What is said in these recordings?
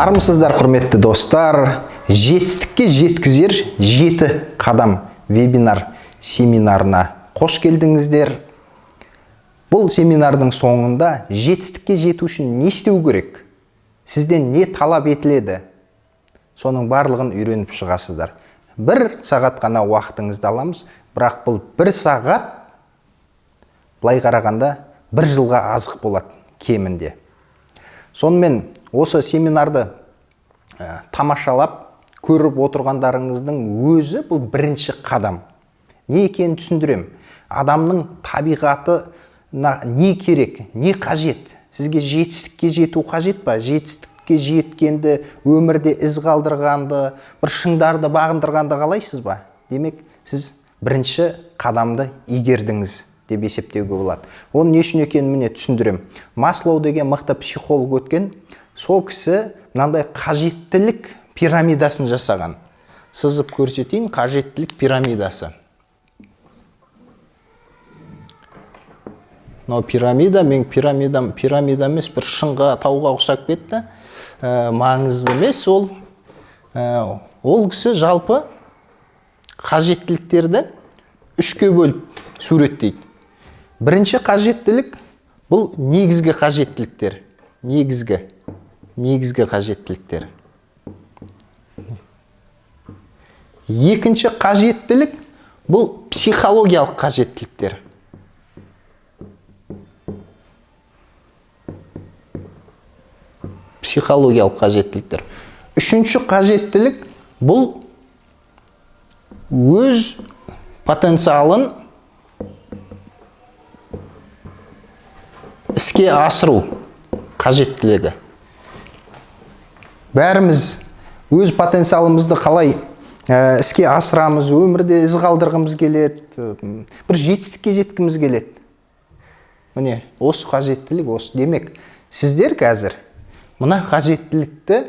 Армысыздар, құрметті достар. Жетістікке жеткізер 7 қадам вебинар семинарына қош келдіңіздер. Бұл семинардың соңында жетістікке жету үшін не істеу керек? Сізден не талап етіледі? Соның барлығын үйреніп шығасыздар. 1 сағат қана уақытыңызды аламыз, бірақ бұл 1 сағат былай қарағанда 1 жылға азық болады кемінде. Сонымен осы семинарды тамашалап көріп отырғандарыңыздың өзі бұл бірінші қадам. Не екенін түсіндірем. Адамның табиғатына не керек, не қажет? Сізге жетістікке жету қажет па? Жетістікке жеткенді, өмірде із қалдырғанды, бір шыңдарды бағындырғанды қалайсыз ба? Демек, сіз бірінші қадамды игердіңіз деп есептеуге болады. Оны не үшін екенін міне түсіндірем. Маслоу деген мықты психолог өткен, сол кісі мынандай қажеттілік пирамидасын жасаған. Сызып көрсетейін, қажеттілік пирамидасы. Но пирамида, мен пирамида емес, бір шыңға, тауға ұқсап кетті. Маңызды емес ол. Ол кісі жалпы қажеттіліктерді 3-ке бөліп суреттейді. Бірінші қажеттілік бұл негізгі қажеттіліктер. Негізгі қажеттіліктер. Екінші қажеттілік бұл психологиялық қажеттіліктер. Үшінші қажеттілік бұл өз потенциалын іске асыру қажеттілігі. Бәріміз өз потенциалымызды қалай іске асырамыз, өмірде із қалдырғымыз келеді, бір жетістікке жеткіміз келеді. Міне, осы қажеттілік осы. Демек, сіздер қазір мына қажеттілікті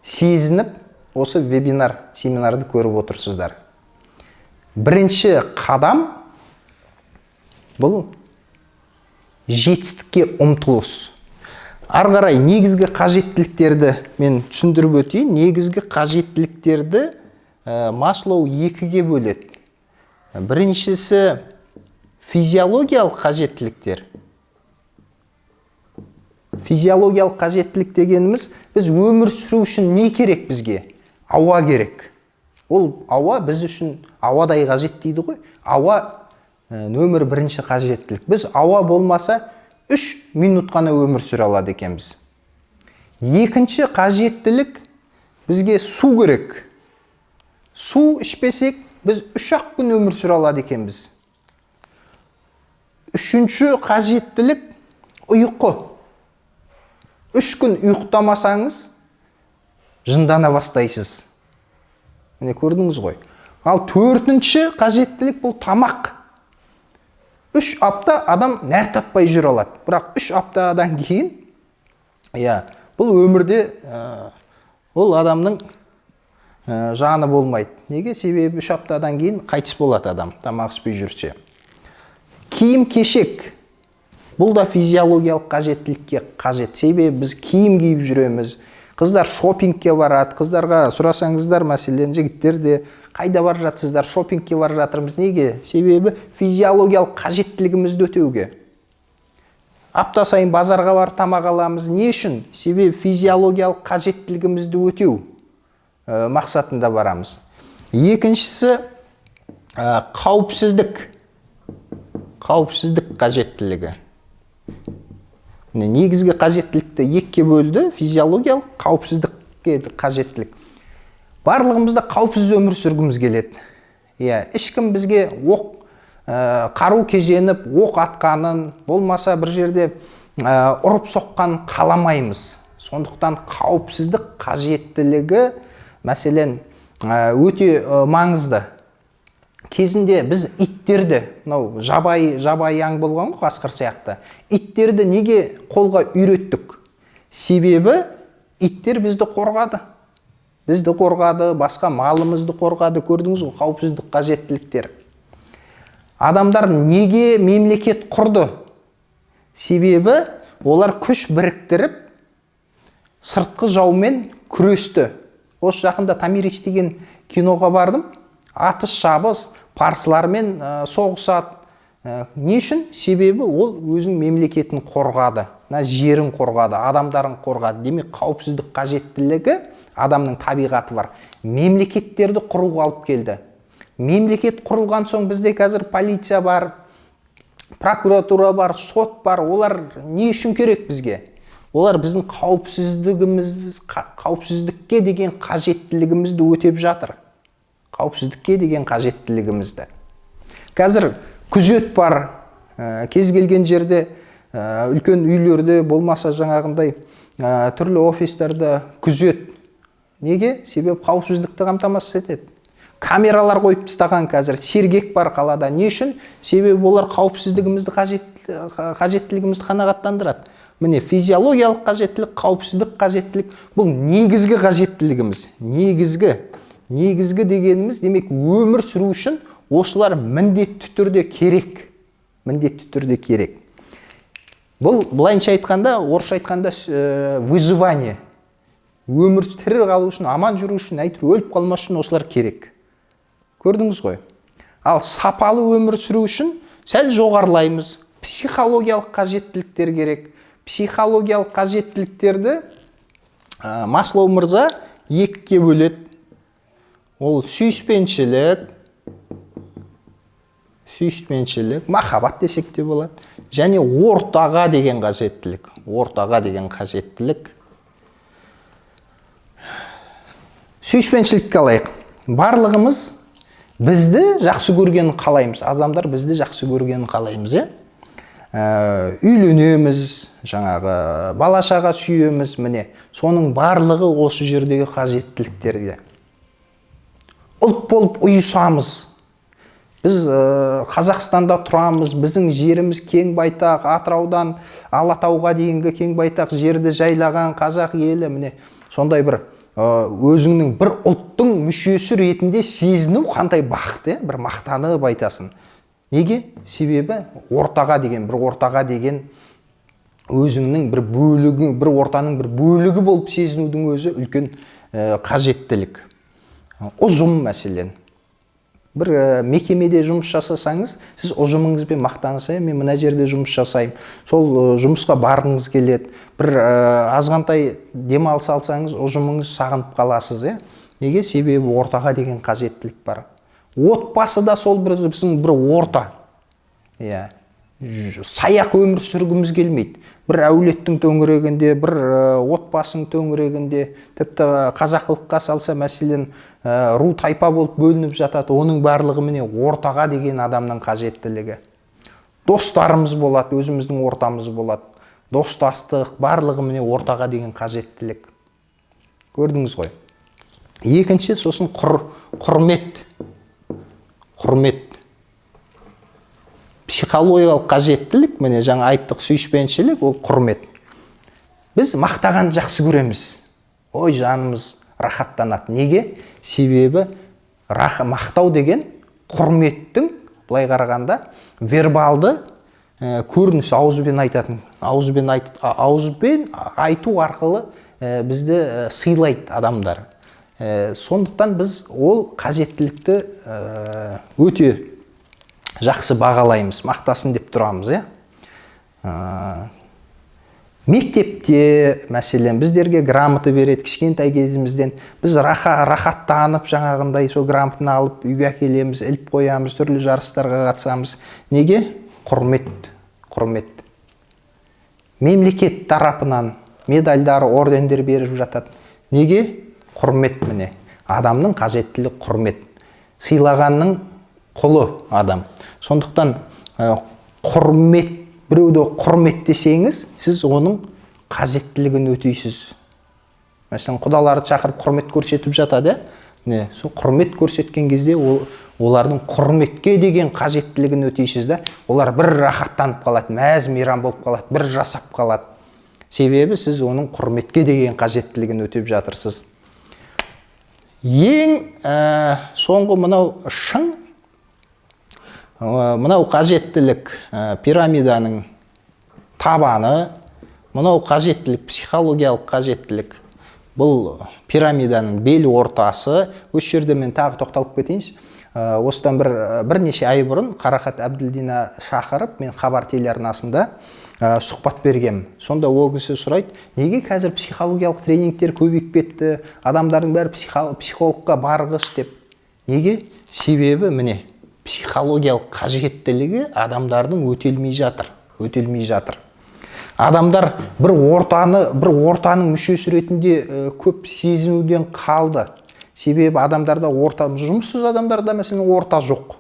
сезініп, осы вебинар, семинарды көріп отырсыздар. Бірінші қадам бұл жетістікке ұмтылыс. Ары қарай негізгі қажеттіліктерді мен түсіндіріп өтейін. Негізгі қажеттіліктерді Маслоу 2-ге бөледі. Біріншісі физиологиялық қажеттіліктер. Физиологиялық қажеттілік дегеніміз, біз өмір сүру үшін не керек бізге? Ауа керек. Ол ауа біз үшін ауадай қажет дейді ғой. Ауа нөмір бірінші қажеттілік. Біз ауа болмаса 3 минут қана өмір сүре алады екенбіз. Екінші қажеттілік бізге су керек. Су ішпесек, біз 3-ақ күн өмір сүре алады екенбіз. Үшінші қажеттілік ұйқы. 3 күн ұйықтамасаңыз, жындана бастайсыз. Міне көрдіңіз ғой. Ал 4-ші қажеттілік бұл тамақ. 3 апта адам нәр татпай жүре алады. Бірақ 3 аптадан кейін, бұл өмірде ол адамның жаны болмайды. Неге? Себебі 3 аптадан кейін қайтыс болады адам, тамақ ішпей жүрсе. Киім-кешек. Бұл да физиологиялық қажеттілікке қажет. Себебі біз киім киіп жүреміз. Қыздар шопингке барады. Қыздарға сұрасаңыздар, мәселен, жігіттер де қайда бар жатсыздар? Шопингке бар жатырмыз. Неге? Себебі физиологиялық қажеттілігімізді өтеуге. Апта сайын базарға бар тамақ аламыз. Не үшін? Себебі физиологиялық қажеттілігімізді өтеу мақсатында барамыз. Екіншісі қауіпсіздік. Қауіпсіздік қажеттілігі. Негізгі қажеттілікті 2-ке бөлді, физиологиялық, қауіпсіздікке қажеттілік. Барлығымызда қауіпсіз өмір сүргіміз келеді. Ешкім бізге қару кезеніп, оқ атқанын, болмаса бір жерде ұрып соққан қаламаймыз. Сондықтан қауіпсіздік қажеттілігі, мәселен, өте маңызды. Кезінде біз иттерді, жабай аң болған ғой, қасқыр сияқты. Иттерді неге қолға үйреттік? Себебі иттер бізді қорғады. Басқа малымызды қорғады. Көрдіңіз ғой, қауіпсіздік қажеттіліктер. Адамдар неге мемлекет құрды? Себебі олар күш біріктіріп сыртқы жаумен күресті. Осы жақында Томирис деген киноға бардым. Атыс шабыс, парсылармен соғысады. Не үшін? Себебі ол өзінің мемлекетін қорғады, жерін қорғады, адамдарын қорғады. Демек, қауіпсіздік қажеттілігі адамның табиғаты бар. Мемлекеттерді құруға алып келді. Мемлекет құрылған соң бізде қазір полиция бар, прокуратура бар, сот бар. Олар не үшін керек бізге? Олар біздің қауіпсіздікке деген қажеттілігімізді өтеп жатыр. Қауіпсіздікке деген қажеттілігімізді. Қазір күзет бар, кез келген жерде, үлкен үйлерде болмаса жаңағындай түрлі офистерде күзет. Неге? Себебі қауіпсіздікті қамтамасыз етеді. Камералар қойып тастаған қазір, сергек бар қалада. Не үшін? Себебі олар қауіпсіздігімізді, қажеттілігімізді қанағаттандырады. Міне, физиологиялық қажеттілік, қауіпсіздік қажеттілік, бұл негізгі қажеттілігіміз. Негізгі дегеніміз, демек, өмір сүру үшін осылар міндетті түрде керек. Бұл былайынша айтқанда, орысша айтқанда выживание. Өмір тірі қалу үшін, аман жүру үшін, өліп қалмас үшін осылар керек. Көрдіңіз ғой? Ал сапалы өмір сүру үшін сәл жоғарылаймыз. Психологиялық қажеттіліктер керек. Психологиялық қажеттіліктерді Маслоу мырза екіге бөледі. Ол сүйіспеншілік, махаббат десек те болады. Және ортаға деген қажеттілік. Сүйіспеншілікке алайық. Барлығымыз бізді жақсы көргенін қалаймыз. Адамдар бізді жақсы көргенін қалаймыз. Үйленеміз, жаңағы балашаға сүйеміз, міне. Соның барлығы осы жердегі қажеттіліктерде. Ұлт болып ұйысамыз. Біз Қазақстанда тұрамыз, біздің жеріміз кең байтақ, Атыраудан Алатауға дейінгі кең байтақ жерді жайлаған қазақ елі, міне. Сондай бір өзіңнің бір ұлттың мүшесі ретінде сезіну қандай бақыт, бір мақтанып айтасың. Неге? Себебі ортаға деген өзіңнің бір бөлігі, бір ортаның бір бөлігі болып сезінудің өзі үлкен қажеттілік. Ұжым мәселен. Бір мекемеде жұмыс жасасаңыз, сіз ұжымыңызбен мақтанасыз, мен мына жерде жұмыс жасаймын. Сол жұмысқа барғыңыз келеді. Бір азғантай демалыс алсаңыз, ұжымыңыз сағынып қаласыз. Неге? Себебі ортаға деген қажеттілік бар. Отбасы да сол біздің бір орта. Саяқ өмір сүргіміз келмейді. Бір әулеттің төңірегінде, бір отбасының төңірегінде, тіпті қазақылыққа салса, мәселен, ру тайпа болып бөлініп жатады. Оның барлығы міне ортаға деген адамның қажеттілігі. Достарымыз болады, өзіміздің ортамыз болады. Достастық, барлығы міне ортаға деген қажеттілік. Көрдіңіз ғой. Екінші, сосын құрмет. Психологиялық қажеттілік, міне жаңа айттық, сүйіспеншілік, ол құрмет. Біз мақтаған жақсы көреміз. Ой, жанымыз рахаттанады. Неге? Себебі мақтау деген құрметтің, былай қарағанда, вербалды көрініс, ауызбен айтатын. Ауызбен айту арқылы бізді сыйлайды адамдар. Сондықтан біз ол қажеттілікті өте жақсы бағалаймыз, мақтасын деп тұрамыз. Мектепте, мәселен, біздерге грамота береді, кішкентай кезімізден. Біз рахаттанып, жаңағындай сол грамотаны алып, үйге әкелеміз, іліп қоямыз, түрлі жарыстарға қатысамыз. Неге? Құрмет. Мемлекет тарапынан медальдар, ордендер беріп жатады. Неге? Құрмет міне. Адамның қажеттілігі құрмет. Сыйлағанның құлы адам. Сондықтан біреуді құрметтесеңіз, сіз оның қажеттілігін өтейсіз. Мәселен, құдаларды шақырып құрмет көрсетіп жатады. Сол құрмет көрсеткен кезде олардың құрметке деген қажеттілігін өтейсіз. Олар бір рахаттанып қалады, мәз мейрам болып қалады, бір жасап қалады. Себебі сіз оның құрметке деген қажеттілігін өтеп жатырсыз. Ең соңғы мынау шың, мынау қажеттілік пирамиданың табаны, мынау қажеттілік, психологиялық қажеттілік. Бұл пирамиданың бел ортасы. Осы жерде мен тағы тоқталып кетейінші. Осыдан бірнеше ай бұрын Қарақат Әбділдина шақырып, мен Хабар телеарнасында сұхбат бергем. Сонда ол кісі сұрайды, неге қазір психологиялық тренингтер көбейіп кетті, адамдардың бәрі психологқа барғыш деп. Неге? Себебі міне, психологиялық қажеттілігі адамдардың өтелмей жатыр. Адамдар бір ортаның мүшесі ретінде көп сезінуден қалды. Себебі адамдарда жұмыссыз адамдарда мәселен орта жоқ.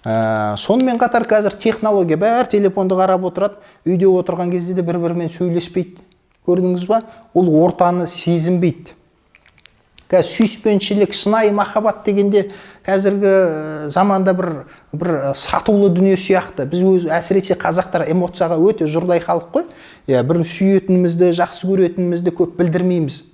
Сонымен қатар қазір технология, бәрі телефонды қарап отырады, үйде отырған кезде де бір-бірімен сөйлеспейді. Көрдіңіз ба? Ол ортаны сезінбейді. Сүйіспеншілік, шынайы махаббат дегенде қазіргі заманда бір сатулы дүние сияқты. Біз әсіресе қазақтар эмоцияға өте жұрдай халық қой. Бір сүйетінімізді, жақсы көретінімізді көп білдірмейміз.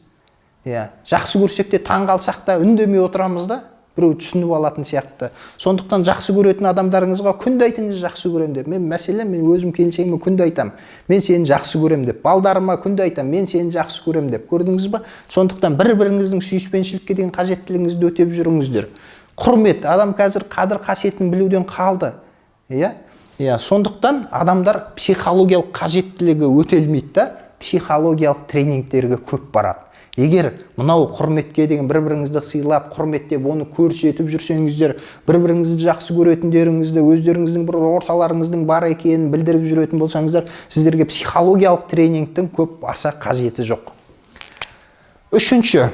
Жақсы көрсек те, таң қалсақ та үндемей отырамыз да, біреу түсініп алатын сияқты. Сондықтан жақсы көретін адамдарыңызға күнде айтыңыз жақсы көрем деп. Мен өзім келіншегіме күнде айтам, мен сені жақсы көрем деп. Балдарыма күнде айтам, мен сені жақсы көрем деп. Көрдіңіз ба? Сондықтан бір-біріңіздің сүйіспеншілікке деген қажеттілігіңізді өтеп жүріңіздер. Құрмет, адам қазір қадір қасиетін білуден қалды. Сондықтан адамдар психологиялық қажеттілігі өтелмейді да, психологиялық тренингтерге көп барады. Егер мынау құрметке деген бір-біріңізді сыйлап, құрметтеп, оны көрсетіп жүрсеңіздер, бір-біріңізді жақсы көретіндеріңізді, өздеріңіздің бір орталарыңыздың бар екенін білдіріп жүретін болсаңыздар, сіздерге психологиялық тренингтің көп аса қажеті жоқ. Үшінші,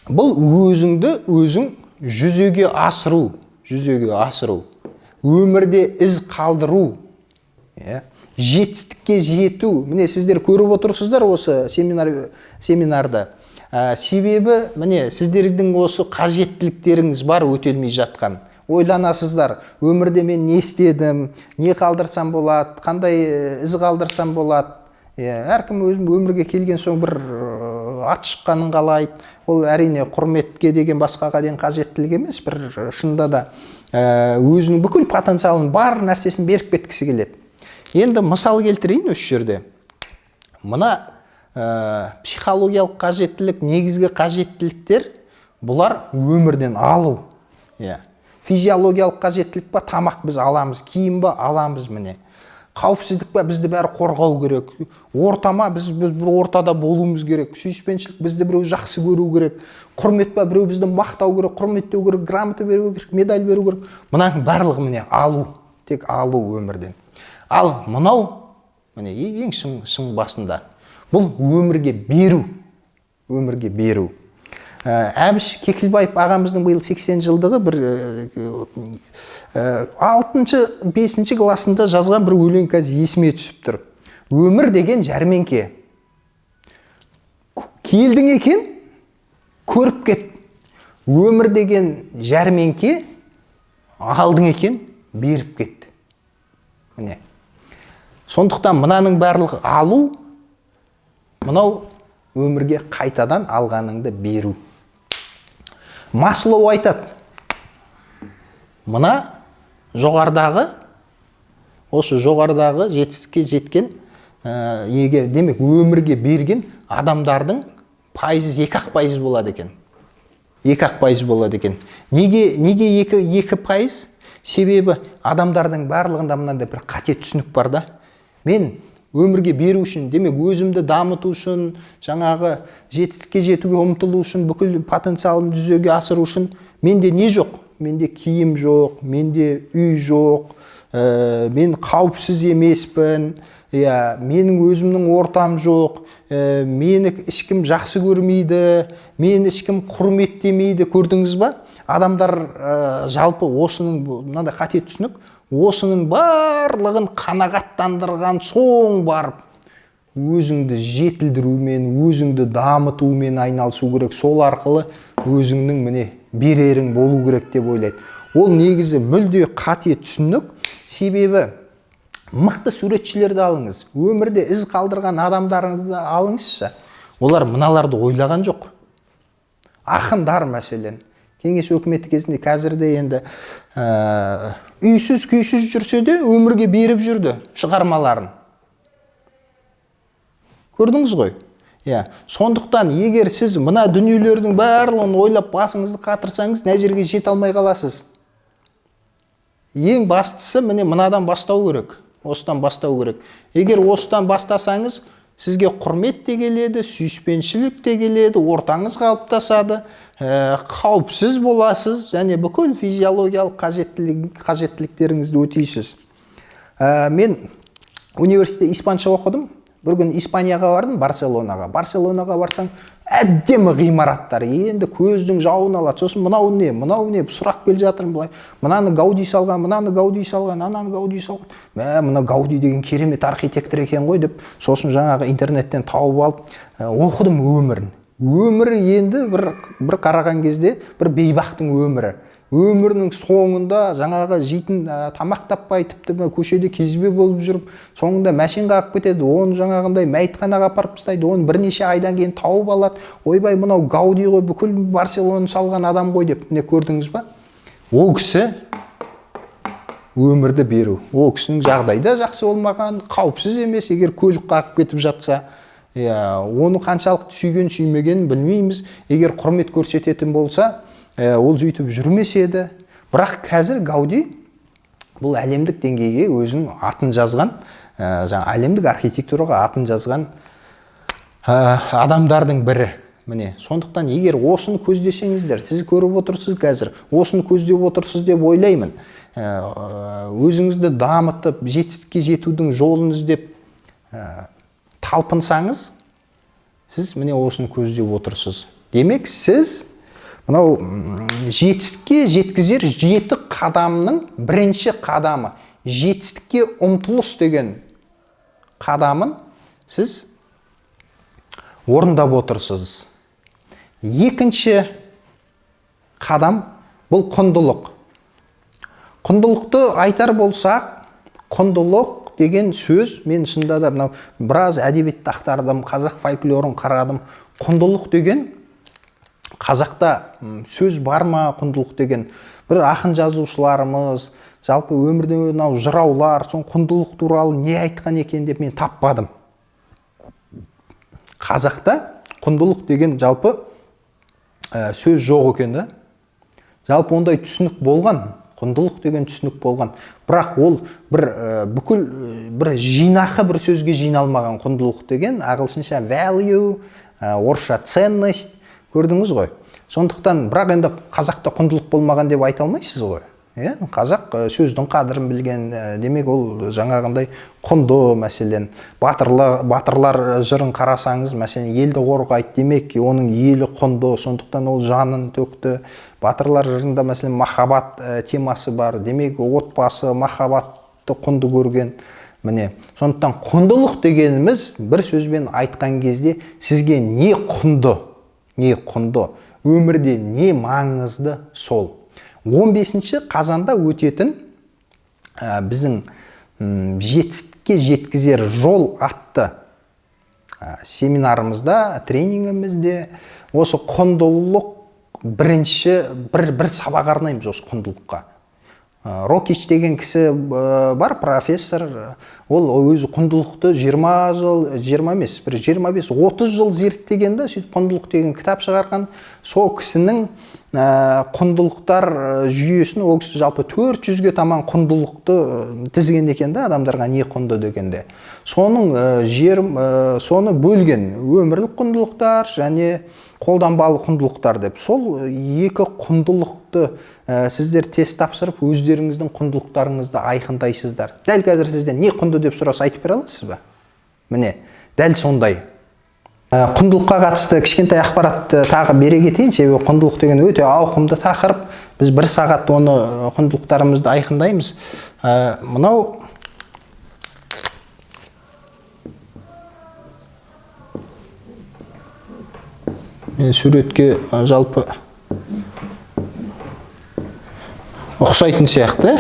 бұл өзің жүзеге асыру, өмірде із қалдыру, жетістікке жету. Міне сіздер көріп отырсыздар осы семинарды. Себебі міне сіздердің осы қажеттіліктеріңіз бар өтелмей жатқан. Ойланасыздар, өмірде мен не істедім, не қалдырсам болады, қандай із қалдырсам болады. Әркім өмірге келген соң бір ат шыққанын қалайды. Ол әрине құрметке деген басқаға деген қажеттілік емес, бір шынында да өзінің бүкіл потенциалын, бар нәрсесін беріп кеткісі келеді. Енді мысал келтірейін осы жерде. Мына психологиялық қажеттілік, негізгі қажеттіліктер, бұлар өмірден алу. Физиологиялық қажеттілік па, тамақ біз аламыз, киім ба аламыз міне. Қауіпсіздік па, бізді бәрі қорғау керек. Ортама, біз бір ортада болуымыз керек. Сүйіспеншілік, бізді біреу жақсы көру керек. Құрмет па, біреу бізді мақтау керек, құрметтеу керек, грамота беру керек, медаль беру керек. Мұның барлығы міне алу, тек алу өмірден. Ал мынау, міне ең шың басында, бұл өмірге беру. Әбіш Кекілбаев ағамыздың биыл 80 жылдығы бір 6-5 классында жазған бір өлең қазір есіме түсіп тұр. Өмір деген жәрменке. Келдің екен, көріп кет. Өмір деген жәрменке, алдың екен, беріп кет. Міне. Сондықтан мынаның барлығы алу, мынау өмірге қайтадан алғаныңды беру. Маслоу айтады, мына осы жоғарыдағы жетістікке жеткен, демек өмірге берген адамдардың пайызы 2% болады екен. 2% болады екен. Неге 2%? Себебі адамдардың барлығында мынандай бір қате түсінік бар да. Мен өмірге беру үшін, демек өзімді дамыту үшін, жаңағы жетістікке жетуге ұмтылу үшін, бүкіл потенциалын жүзеге асыру үшін менде не жоқ? Менде киім жоқ, менде үй жоқ, мен қауіпсіз емеспін, менің өзімнің ортам жоқ, мені ешкім жақсы көрмейді, мені ешкім құрметтемейді. Көрдіңіз ба? Адамдар жалпы осының, мынандай қате түсінік, осының барлығын қанағаттандырған соң барып өзіңді жетілдірумен, өзіңді дамытумен айналысу керек. Сол арқылы өзіңнің міне берерің болу керек деп ойлайды. Ол негізі мүлде қате түсінік. Себебі мықты суретшілерді алыңыз, өмірде із қалдырған адамдарыңызды алыңызшы. Олар мыналарды ойлаған жоқ. Ақындар мәселен. Кеңес өкіметі кезінде қазірде енді үйсіз күйсіз жүрсе де өмірге беріп жүрді шығармаларын. Көрдіңіз ғой? Сондықтан егер сіз мына дүниелердің барлығын ойлап басыңызды қатырсаңыз, мына жерге жете алмай қаласыз. Ең бастысы міне мынадан бастау керек. Осыдан бастау керек. Егер осыдан бастасаңыз, сізге құрмет те келеді, сүйіспеншілік те келеді, ортаңыз қалыптасады, қауіпсіз боласыз, және бүкіл физиологиялық қажеттіліктеріңізді өтейсіз. Мен университетте испанша оқыдым. Бір күн Испанияға бардым, Барселонаға. Барселонаға барсаң, әдемі ғимараттар, енді көздің жауын алады. Сосын мынау не, сұрақ келе жатырмын былай. Мынаны Гауди салған, ананы Гауди салған. Мына Гауди деген керемет архитектор екен ғой деп, сосын жаңағы интернеттен тауып алып, оқыдым өмірін. Өмірі енді бір қараған кезде бір бейбақтың өмірі. Өмірінің соңында жаңағы жейтін тамақ таппай, тіпті көшеде кезбе болып жүріп, соңында машина қағып кетеді, оны жаңағындай мәйітханаға апарып тастайды, оны бірнеше айдан кейін тауып алады. Ойбай, мынау Гауди ғой, бүкіл Барселонаны салған адам ғой деп, не көрдіңіз ба? Ол кісі өмірді беру. Ол кісінің жағдайы да жақсы болмаған, қауіпсіз емес, егер көлік қағып кетіп жатса. Оны қаншалықты сүйген сүймегенін білмейміз. Егер құрмет көрсететін болса, ол сөйтіп жүрмес еді. Бірақ қазір Гауди бұл әлемдік деңгейге өзінің атын жазған, әлемдік архитектураға атын жазған адамдардың бірі. Міне, сондықтан егер осыны көздесеңіздер, сіз көріп отырсыз қазір, осыны көздеп отырсыз деп ойлаймын. Өзіңізді дамытып, жетістікке жетудің жолын іздеп талпынсаңыз, сіз міне осыны көздеп отырсыз. Демек, сіз мынау жетістікке жеткізер 7 қадамның бірінші қадамы, жетістікке ұмтылыс деген қадамын сіз орындап отырсыз. Екінші қадам бұл құндылық. Құндылықты айтар болсақ, құндылық деген сөз, мен шынында да біраз әдебиетті ақтардым, қазақ фольклорын қарадым. Құндылық деген қазақта сөз бар ма, құндылық деген? Бір ақын жазушыларымыз, жалпы өмірде жыраулар, сон құндылық туралы не айтқан екен деп мен таппадым. Қазақта құндылық деген жалпы сөз жоқ екен да. Жалпы ондай түсінік болған, құндылық деген түсінік болған. Бірақ ол бір жинақы бір сөзге жиналмаған. Құндылық деген ағылшынша value, орысша ценность, көрдіңіз ғой. Сондықтан, бірақ енді қазақта құндылық болмаған деп айта алмайсыз ғой. Қазақ сөздің қадірін білген, демек ол жаңағындай құнды. Мәселен, батырлар жырын қарасаңыз, мәселен, елді қорғайды, демек оның елі құнды, сондықтан ол жанын төкті. Батырлар жырында мәселен махаббат темасы бар, демек отбасы махаббатты құнды көрген. Міне, сондықтан құндылық дегеніміз бір сөзбен айтқан кезде сізге не құнды, өмірде не маңызды сол. 15 қазанда өтетін біздің жетістікке жеткізер жол атты семинарымызда, тренингімізде осы құндылық бір сабақ арнаймыз осы құндылыққа. Рокич деген кісі бар, профессор, ол өзі құндылықты 20 жыл, 20 емес, 25-30 жыл зерттегенде, сөйтіп құндылық деген кітап шығарған. Сол кісінің құндылықтар жүйесін, ол кісі жалпы 400-ге таман құндылықты тізген екен де, адамдарға не құнды дегенде. Соны бөлген өмірлік құндылықтар және қолданбалы құндылықтар деп. Сол екі құндылықты сіздер тест тапсырып, өздеріңіздің құндылықтарыңызды айқындайсыздар. Дәл қазір сізден не құнды деп сұраса айтып бере аласыз ба? Міне, дәл сондай. Құндылыққа қатысты кішкентай ақпаратты тағы бере кетейін, себебі құндылық деген өте ауқымды тақырып. Біз 1 сағат оны құндылықтарымызды айқындаймыз. Мынау суретке жалпы ұқсайтын сияқты.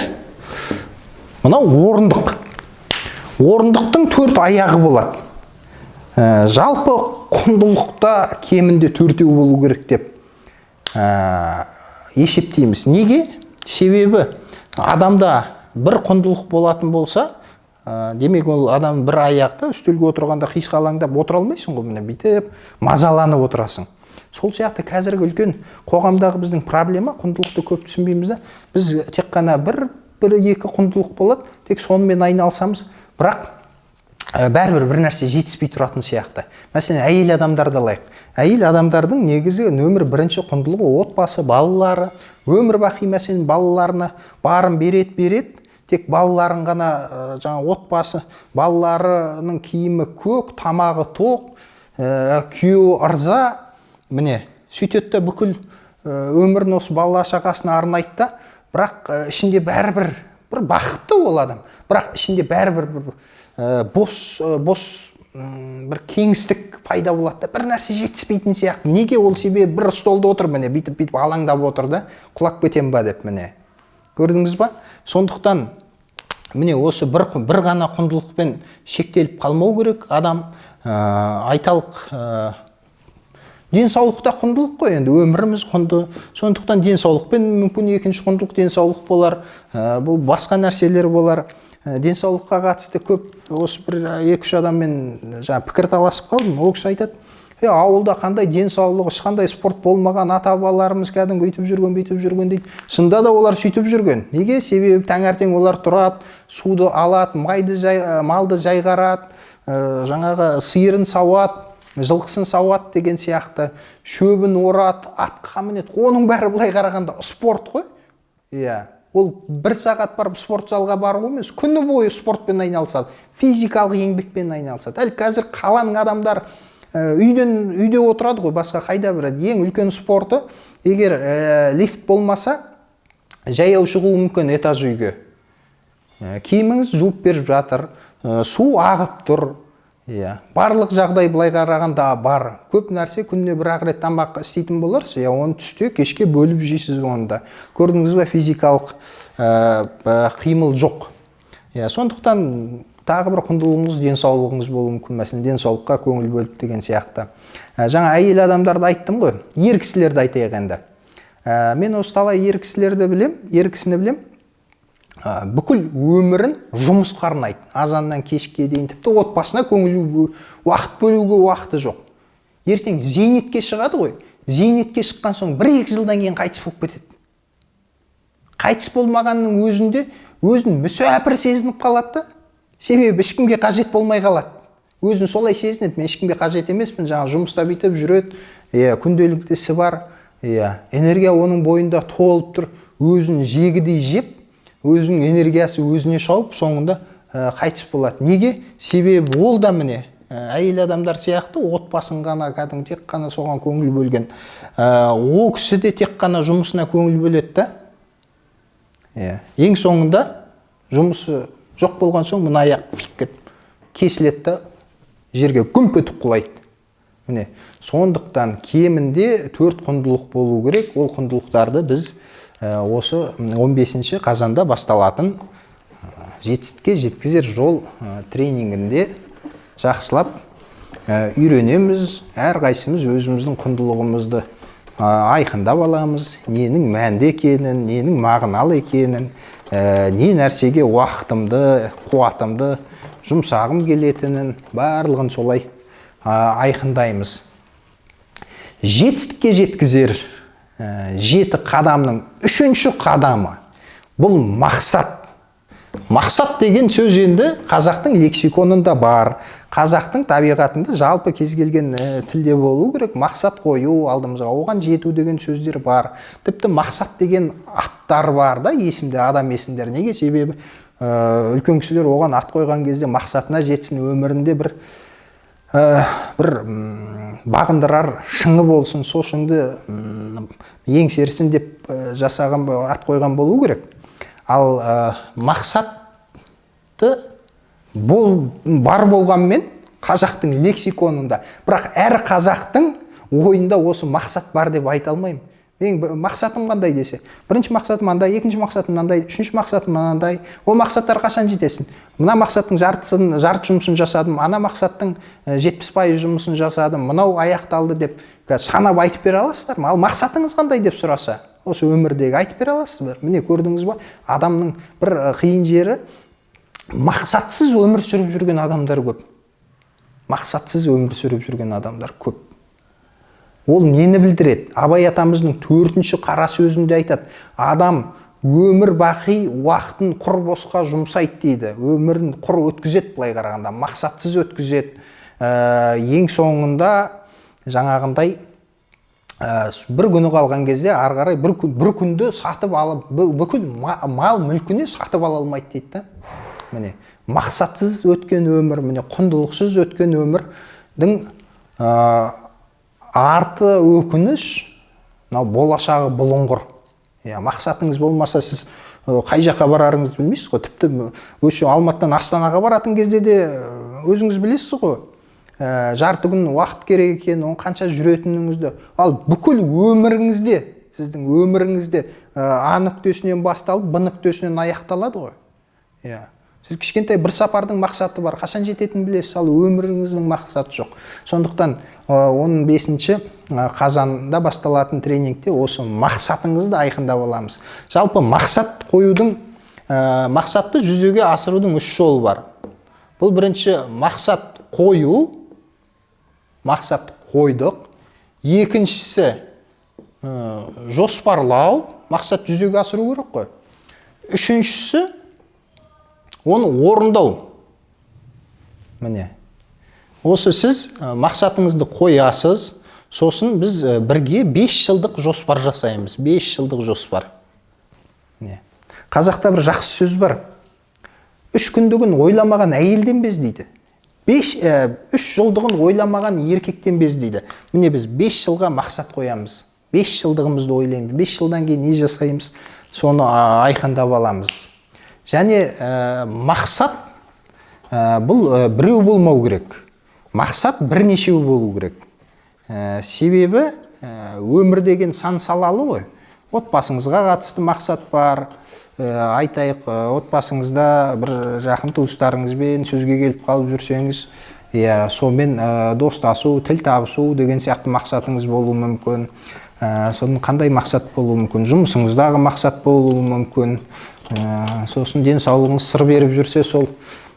Мынау орындық. Орындықтың 4 аяғы болады. Жалпы құндылықта кемінде 4-еу болу керек деп есептейміз. Неге? Себебі адамда бір құндылық болатын болса, демек ол адам бір аяқта үстелге отырғанда қисқалаңдап отыра алмайсың ғой, міне бүйтіп мазаланып отырасың. Сол сияқты қазіргі үлкен қоғамдағы біздің проблема, құндылықты көп түсінбейміз да. Біз тек қана бір-екі құндылық болады, тек сонымен айналысамыз, бірақ бәрібір бір нәрсе жетіспей тұратын сияқты. Мәселен, әйел адамдарды алайық. Әйел адамдардың негізі нөмір бірінші құндылығы отбасы, балалары, өмір бақи мәселен балаларына барын береді, тек балаларын ғана жаңа отбасы, балаларының киімі көк, тамағы тоқ, күйеуі ырза, міне сөйтеді де бүкіл өмірін осы бала шағасына арнайды да, бірақ ішінде бәрібір бір бақытты ол адам, бірақ ішінде бәрібір бос бір кеңістік пайда болады да, бір нәрсе жетіспейтін сияқты. Неге? Ол себебі бір столда отыр, міне бүйтіп алаңдап отыр да, құлап кетем ба деп, міне көрдіңіз ба? Сондықтан міне осы бір ғана құндылықпен шектеліп қалмау керек адам. Айталық, денсаулықта құндылық қой, енді өміріміз құнды. Сондықтан денсаулықпен мүмкін екінші құндылық денсаулық болар, бұл басқа нәрселер болар. Денсаулыққа қатысты көп осы бір 2-3 адаммен пікір таласып қалдым. Ол кісі айтады, ауылда қандай денсаулығы, ешқандай спорт болмаған, ата-бабаларымыз кәдімгі өйтіп жүрген дейді. Шынында да олар сөйтіп жүрген. Неге? Себебі таңертең олар тұрады, суды алады, малды жайғарады, жаңағы сиырын сауады, жылқысын сауады деген сияқты, шөбін орады, атқа мінеді. Оның бәрі былай қарағанда спорт қой. Ол 1 сағат барып спорт залға бару емес, күні бойы спортпен айналысады, физикалық еңбекпен айналысады. Әлі қазір қаланың адамдар үйде отырады ғой, басқа қайда барады. Ең үлкен спорты, егер лифт болмаса, жаяу шығу мүмкін этаж үйге. Киіміңіз жуып беріп жатыр, су ағып тұр. Барлық жағдай былай қарағанда бар. Көп нәрсе, күніне 1-ақ рет тамақ істейтін боларсыз, оны түсте кешке бөліп жейсіз онда. Көрдіңіз бе, физикалық қимыл жоқ. Сондықтан тағы бір құндылығыңыз денсаулығыңыз болуы мүмкін, мәселен денсаулыққа көңіл бөліп деген сияқты. Жаңа әйел адамдарды айттым ғой, ер кісілерді айтайық енді. Мен осы талай ер кісілерді білем, ер кісіні білем. Бүкіл өмірін жұмысқа арнайды, азаннан кешке дейін, тіпті отбасына уақыт бөлуге уақыты жоқ. Ертең зейнетке шығады ғой, зейнетке шыққан соң 1-2 жылдан кейін қайтыс болып кетеді. Қайтыс болмағанның өзінде өзін мүсәпір сезініп қалады да, себебі ешкімге қажет болмай қалады. Өзін солай сезінеді, мен ешкімге қажет емеспін, жаңа жұмыста бүйтіп жүреді, күнделікті ісі бар, энергия оның бойында толып тұр, өзін жегідей жеп, өзінің энергиясы өзіне шауып, соңында қайтыс болады. Неге? Себебі ол да міне әйел адамдар сияқты отбасын ғана кәдімгі тек қана соған көңіл бөлген. Ол кісі де тек қана жұмысына көңіл бөледі да. Ең соңында жұмысы жоқ болған соң мына аяқ кесіледі да, жерге күмп етіп құлайды. Міне, сондықтан кемінде 4 құндылық болу керек. Ол құндылықтарды біз осы 15 қазанда басталатын жетістікке жеткізер жол тренингінде жақсылап үйренеміз. Әрқайсымыз өзіміздің құндылығымызды айқындап аламыз, ненің мәнді екенін, ненің мағыналы екенін, не нәрсеге уақытымды, қуатымды жұмсағым келетінін, барлығын солай айқындаймыз. Жетістікке жеткізер 7 қадамның 3-ші қадамы бұл мақсат. Мақсат деген сөз енді қазақтың лексиконында бар, қазақтың табиғатында жалпы кез келген тілде болу керек. Мақсат қою, алдымызға оған жету деген сөздер бар. Тіпті мақсат деген аттар бар да, есімде, адам есімдері. Неге? Себебі үлкен кісілер оған ат қойған кезде мақсатына жетсін, өмірінде бір бағындырар шыңы болсын, сол шыңды еңсерсін деп жасаған, ат қойған болу керек. Ал мақсатты бар болғанмен қазақтың лексиконында, бірақ әр қазақтың ойында осы мақсат бар деп айта алмаймын. Мен мақсатым қандай десе, бірінші мақсатым мынандай, екінші мақсатым мынандай, үшінші мақсатым мынандай. Ол мақсаттар қашан жетесің? Мына мақсаттың жарты жұмысын жасадым, ана мақсаттың 70% жұмысын жасадым, мынау аяқталды деп санап айтып бере аласыздар ма? Ал мақсатыңыз қандай деп сұраса, осы өмірдегі айтып бере аласыз ба? Міне көрдіңіз ба? Адамның бір қиын жері, мақсатсыз өмір сүріп жүрген адамдар көп. Мақсатсыз өмір сүріп жүрген адамдар көп. Ол нені білдіреді? Абай атамыздың 4-ші қара сөзінде айтады. Адам өмір бақи уақытын құр босқа жұмсайды дейді. Өмірін құр өткізеді, былай қарағанда мақсатсыз өткізеді. Ең соңында жаңағындай бір күні қалған кезде ары қарай бір күнді сатып алып, бүкіл мал мүлкіне сатып ала алмайды дейді. Міне, мақсатсыз өткен өмір, міне құндылықсыз өткен өмірдің арты өкініш, болашағы бұлыңғыр. Мақсатыңыз болмаса, сіз қай жаққа барарыңызды білмейсіз ғой. Тіпті Алматыдан Астанаға баратын кезде де өзіңіз білесіз ғой. Жарты күн уақыт керек екен, оны қанша жүретініңізді. Ал бүкіл өміріңізде, сіздің өміріңізде А нүктесінен басталып, Б нүктесінен аяқталады ғой. Сіз кішкентай бір сапардың мақсаты бар, қашан жететінін білесіз, ал өміріңіздің мақсаты жоқ. Сондықтан 15-ші қазанда басталатын тренингте осы мақсатыңызды айқындап аламыз. Жалпы мақсат қоюдың, мақсатты жүзеге асырудың 3 жолы бар. Бұл бірінші мақсат қою, мақсат қойдық. Екіншісі жоспарлау, мақсат жүзеге асыру керек қой. Үшіншісі оны орындау. Міне. Осы сіз мақсатыңызды қоясыз, сосын біз бірге 5 жылдық жоспар жасаймыз. 5 жылдық жоспар. Қазақта бір жақсы сөз бар. 3 күндігін ойламаған әйелден без дейді. 3 жылдығын ойламаған еркектен без дейді. Міне біз 5 жылға мақсат қоямыз. 5 жылдығымызды ойлаймыз. 5 жылдан кейін не жасаймыз? Соны айқындап аламыз. Және мақсат бұл біреу болмау керек. Мақсат бірнешеу болу керек. Себебі өмір деген сан салалы ғой. Отбасыңызға қатысты мақсат бар. Айтайық, отбасыңызда бір жақын туыстарыңызбен сөзге келіп қалып жүрсеңіз, сонымен достасу, тіл табысу деген сияқты мақсатыңыз болуы мүмкін. Соның қандай мақсат болуы мүмкін? Жұмысыңыздағы мақсат болуы мүмкін. Сосын денсаулығыңыз сыр беріп жүрсе, сол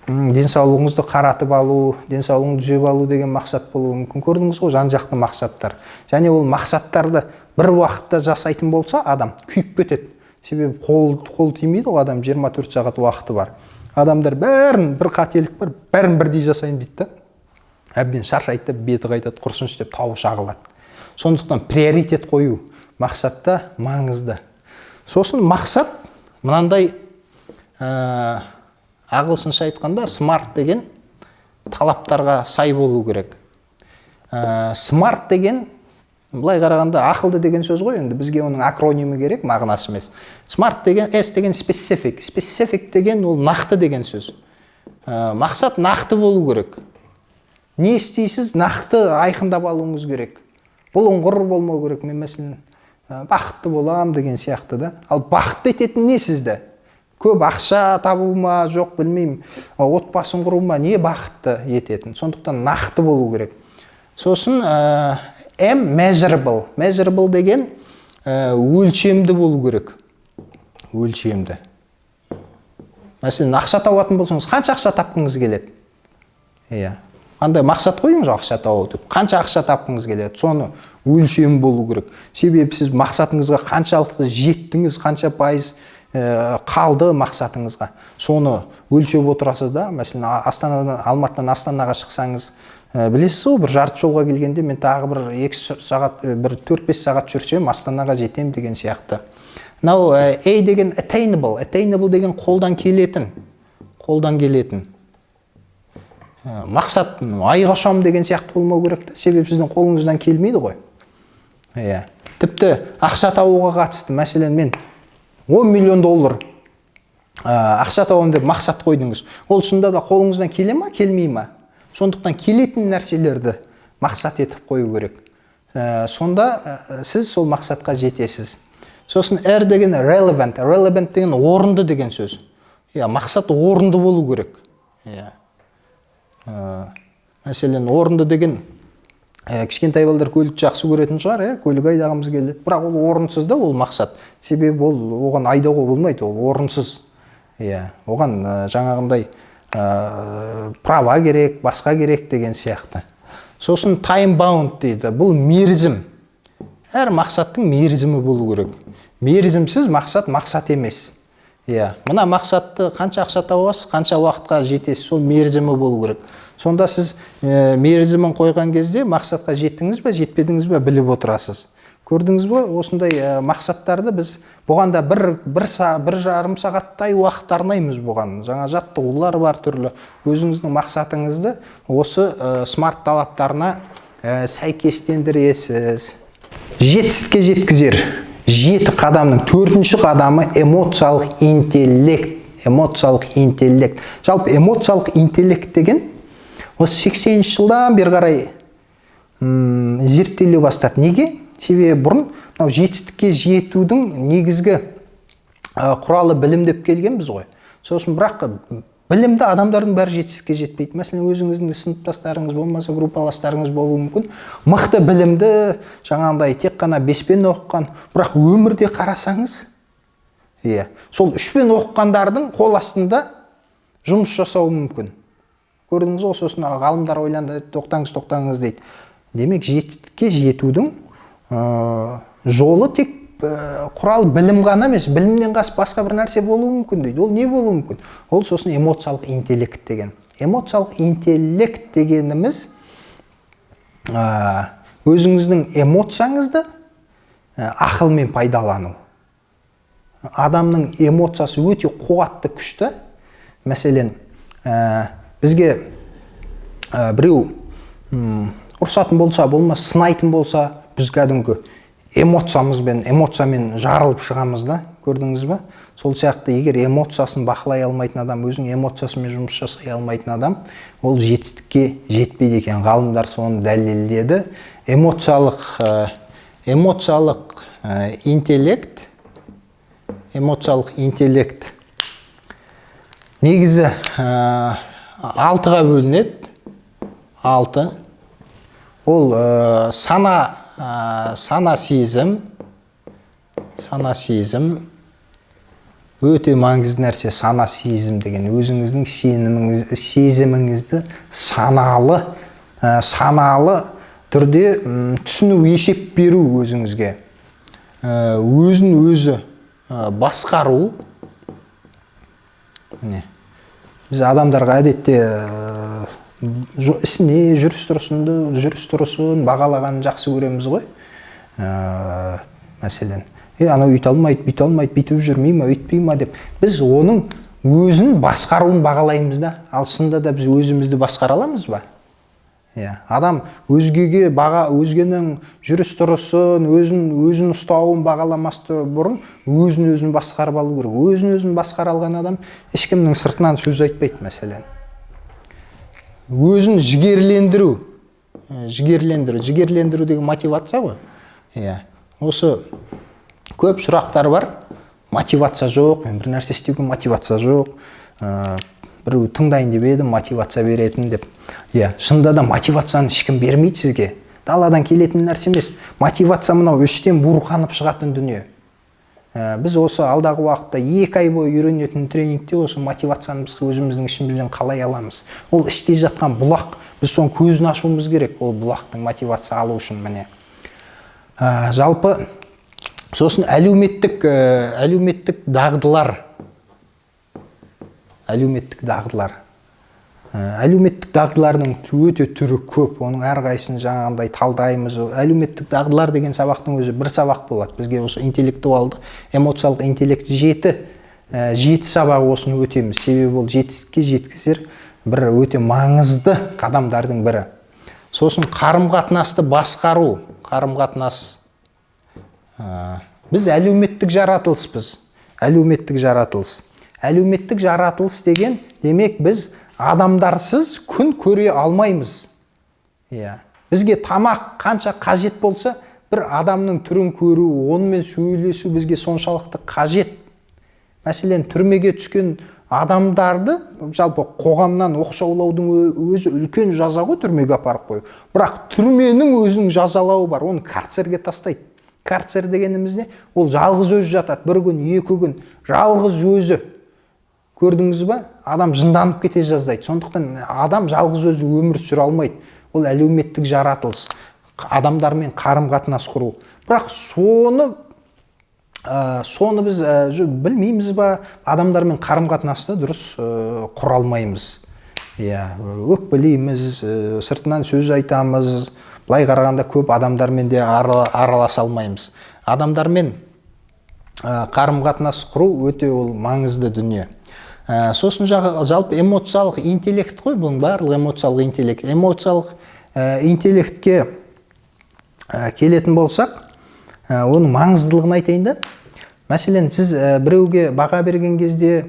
денсаулығыңызды қаратып алу, денсаулығыңды түзеп алу деген мақсат болуы мүмкін. Көрдіңіз ғой, жан-жақты мақсаттар. Және ол мақсаттарды бір уақытта жасайтын болса, адам күйіп кетеді. Себебі қол тимейді ғой, адам 24 сағат уақыты бар. Адамдар бәрін бір қателік бар, бәрін бірдей жасайын дейді. Әбден шаршайды, беті қайтады, құрсыншы деп тауы шағылады. Сондықтан приоритет қою мақсатта маңызды. Сосын мақсат мынандай ағылшынша айтқанда смарт деген талаптарға сай болу керек. Смарт деген былай қарағанда ақылды деген сөз ғой, енді бізге оның акронимі керек, мағынасы емес. Smart деген, S деген specific. Specific деген ол нақты деген сөз. Мақсат нақты болу керек. Не істейсіз, нақты айқындап алуыңыз керек. Бұлыңғыр болмау керек. Мен мәселен бақытты болам деген сияқты да. Ал бақытты ететін не сізді? Көп ақша табу ма, жоқ білмеймін, отбасын құру ма, не бақытты ететін? Сондықтан нақты болу керек. Сосын M measurable. Measurable деген өлшемді болу керек. Өлшемді. Мәселен, ақша табатын болсаңыз, қанша ақша тапқыңыз келеді? Қандай мақсат қойыңыз ақша табу деп. Қанша ақша тапқыңыз келеді? Соны өлшем болу керек. Себебі сіз мақсатыңызға қаншалықты жеттіңіз, қанша пайыз қалды мақсатыңызға. Соны өлшеп отырасыз да. Мәселен, Алматыдан Астанаға шықсаңыз, білесіз ғой, бір жарты жолға келгенде мен тағы бір 4-5 сағат жүрсем Астанаға жетем деген сияқты. Now, A деген attainable. Attainable деген қолдан келетін. Мақсат айға ұшам деген сияқты болмау керек. Себебі сіздің қолыңыздан келмейді ғой. Тіпті ақша табуға қатысты. Мәселен, мен $10 миллион ақша табам деп мақсат қойдыңыз. Ол шынында да қолыңыздан келе ма, келмей ма? Сондықтан келетін нәрселерді мақсат етіп қою керек. Сонда сіз сол мақсатқа жетесіз. Сосын R деген relevant. Relevant деген орынды деген сөз. Мақсат орынды болу керек. Мәселен, орынды деген кішкентай балдар көлік жақсы көретін шығар, көлік айдағымыз келеді. Бірақ ол орынсыз да, ол мақсат. Себебі ол оған айдауға болмайды, ол орынсыз. Оған жаңағындай права керек, басқа керек деген сияқты. Сосын time bound дейді. Бұл мерзім. Әр мақсаттың мерзімі болу керек. Мерзімсіз мақсат емес. Мына мақсатты қанша ақша табасыз, қанша уақытқа жетесіз, сол мерзімі болу керек. Сонда сіз мерзімін қойған кезде мақсатқа жеттіңіз бе, жетпедіңіз бе біліп отырасыз. Көрдіңіз бе, осындай мақсаттарды біз бұғанда бір жарым сағаттай уақыт арнаймыз бұған. Жаңа жаттығулар бар түрлі. Өзіңіздің мақсатыңызды осы смарт талаптарына сәйкестендіресіз. Жетістікке жеткізер 7 қадамның 4-ші қадамы эмоциялық интеллект. Жалпы эмоциялық интеллект деген осы 80-ші жылдан бері қарай зерттеле бастады. Неге? Себебі бұрын жетістікке жетудің негізгі құралы білім деп келгенбіз ғой. Сосын бірақ білімді адамдардың бәрі жетістікке жетпейді. Мәселен, өзіңіздің сыныптастарыңыз болмаса, группаластарыңыз болуы мүмкін. Мықты білімді, жаңағындай тек қана 5-пен оқыған, бірақ өмірде қарасаңыз, сол 3-пен оқығандардың қол астында жұмыс жасауы мүмкін. Көрдіңіз ғой, сосын ғалымдар ойланды, тоқтаңыз дейді. Демек, жетістікке жетудің жолы тек құрал білім ғана емес, білімнен басқа бір нәрсе болуы мүмкін дейді. Ол не болуы мүмкін? Ол сосын эмоциялық интеллект деген. Эмоциялық интеллект дегеніміз өзіңіздің эмоцияңызды ақылмен пайдалану. Адамның эмоциясы өте қуатты, күшті. Мәселен, бізге біреу ұрсатын болса, болмаса сынайтын болса, біз кәдімгі эмоциямен жарылып шығамыз да, көрдіңіз бе? Сол сияқты, егер эмоциясын бақылай алмайтын адам, өзінің эмоциясымен жұмыс жасай алмайтын адам, ол жетістікке жетпейді екен. Ғалымдар соны дәлелдеді. Эмоциялық интеллект негізі 6-ға бөлінеді. 6. Ол сана сезім өте маңызды нәрсе. Сана сезім деген өзіңіздің сезіміңізді саналы түрде түсіну, есеп беру өзіңізге. Өзін өзі басқару. Біз адамдарға әдетте ісіне, жүріс-тұрысын бағалаған жақсы көреміз ғой. Мәселен, анау үйт алмайды, бүйт алмайды, бүйтіп жүрмей ма, өйтпей ма деп. Біз оның өзін басқаруын бағалаймыз да. Ал шынында да біз өзімізді басқара аламыз ба? Адам өзгенің жүріс-тұрысын, өзін ұстауын бағаламас бұрын өзін басқарып алу керек. Өзін басқара алған адам ешкімнің сыртынан сөз айтпайды, мәселен. Өзін жігерлендіру деген мотивация ғой. Осы көп сұрақтар бар. Мотивация жоқ, мен бір нәрсе істеуге мотивация жоқ. Біреу тыңдайын деп едім, мотивация беретін деп. Шынында да мотивацияны ешкім бермейді сізге. Даладан келетін нәрсе емес. Мотивация мынау іштен буырқанып шығатын дүние. Біз осы алдағы уақытта 2 ай бойы үйренетін тренингте осы мотивацияны біз өзіміздің ішімізден қалай аламыз. Ол іште жатқан бұлақ, біз соның көзін ашуымыз керек, ол бұлақтың мотивация алу үшін міне. Жалпы сосын әлеуметтік дағдылар. Әлеуметтік дағдылардың өте түрі көп, оның әрқайсысын жаңағындай талдаймыз. Әлеуметтік дағдылар деген сабақтың өзі бір сабақ болады. Бізге осы интеллектуалдық, эмоциялық интеллект 7 сабағы осыны өтеміз. Себебі ол жетістікке жеткізер бір өте маңызды қадамдардың бірі. Сосын қарым-қатынасты басқару. Біз әлеуметтік жаратылыспыз. Әлеуметтік жаратылыс деген демек біз адамдарсыз күн көре алмаймыз. Бізге тамақ қанша қажет болса, бір адамның түрін көру, онымен сөйлесу бізге соншалықты қажет. Мәселен, түрмеге түскен адамдарды жалпы қоғамнан оқшаулаудың өзі үлкен жаза ғой, түрмеге апарып қою. Бірақ түрменің өзінің жазалауы бар, оны карцерге тастайды. Карцер дегеніміз не? Ол жалғыз өзі жатады, бір күн, 2 күн, жалғыз өзі. көрдіңіз ба, адам жынданып кете жаздайды. Сондықтан адам жалғыз өзі өмір сүре алмайды. Ол әлеуметтік жаратылыс, адамдармен қарым-қатынас құру. Бірақ соны біз білмейміз ба, адамдармен қарым-қатынасты дұрыс құра алмаймыз. Өкпелейміз, сыртынан сөз айтамыз, былай қарағанда көп адамдармен де араласа алмаймыз. Адамдармен қарым-қатынас құру өте ол маңызды дүние. Сосын жалпы эмоциялық интеллект қой, бұның барлығы эмоциялық интеллект. Эмоциялық интеллектке келетін болсақ, оның маңыздылығын айтайын да. Мәселен, сіз біреуге баға берген кезде,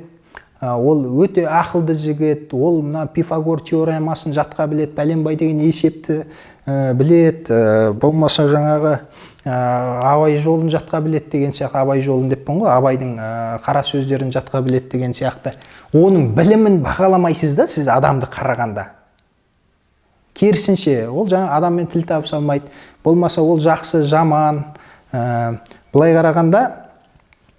ол өте ақылды жігіт, ол мына Пифагор теоремасын жатқа білет, пәленбай деген есепті білет, болмаса жаңағы Абай жолын жатқа білет деген сияқты, Абай жолын деппін ғой, Абайдың қара сөздерін жатқа білет деген сияқты. Оның білімін бағаламайсыз да сіз адамды қарағанда. Керісінше, ол жаңа адаммен тіл табыса алмайды, болмаса ол жақсы, жаман, былай қарағанда,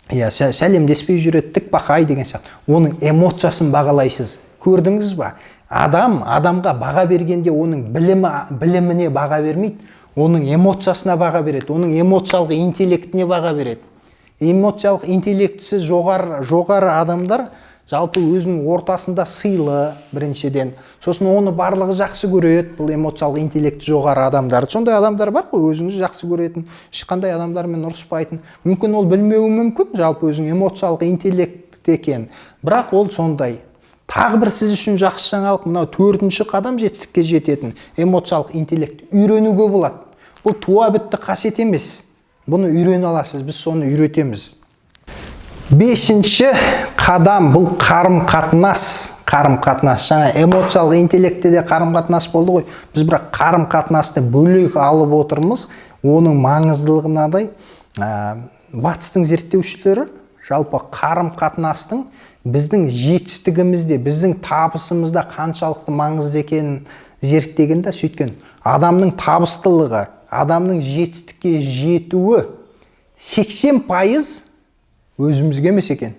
сәлемдеспей жүреді, тік бақай деген сияқты. Оның эмоциясын бағалайсыз. Көрдіңіз ба? Адамға баға бергенде оның біліміне баға бермейді, оның эмоциясына баға береді, оның эмоциялық интеллектіне баға береді. Эмоциялық интеллектісі жоғары адамдар жалпы өзінің ортасында сыйлы біріншіден. Сосын оны барлығы жақсы көреді, бұл эмоциялық интеллекті жоғары адамдар. Сондай адамдар бар ғой, өзіңіз жақсы көретін, ешқандай адамдармен ұрыспайтын. Мүмкін ол білмеуі мүмкін, жалпы өзінің эмоциялық интеллект екен. Бірақ ол сондай. Тағы бір сіз үшін жақсы жаңалық, мынау 4-ші қадам жетістікке жететін эмоциялық интеллект үйренуге болады. Бұл туа бітті қасиет емес. Бұны үйрене аласыз, біз соны үйретеміз. 5-ші қадам бұл қарым-қатынас. Жаңа эмоциялық интеллектте де қарым-қатынас болды ғой. Біз бірақ қарым-қатынасты бөлек алып отырмыз. Оның маңыздылығы мынадай. Батыстың зерттеушілері жалпы қарым-қатынастың біздің жетістігімізде, біздің табысымызда қаншалықты маңызды екенін зерттегенде сөйткен. Адамның табыстылығы, адамның жетістікке жетуі 80% өзімізге емес екен,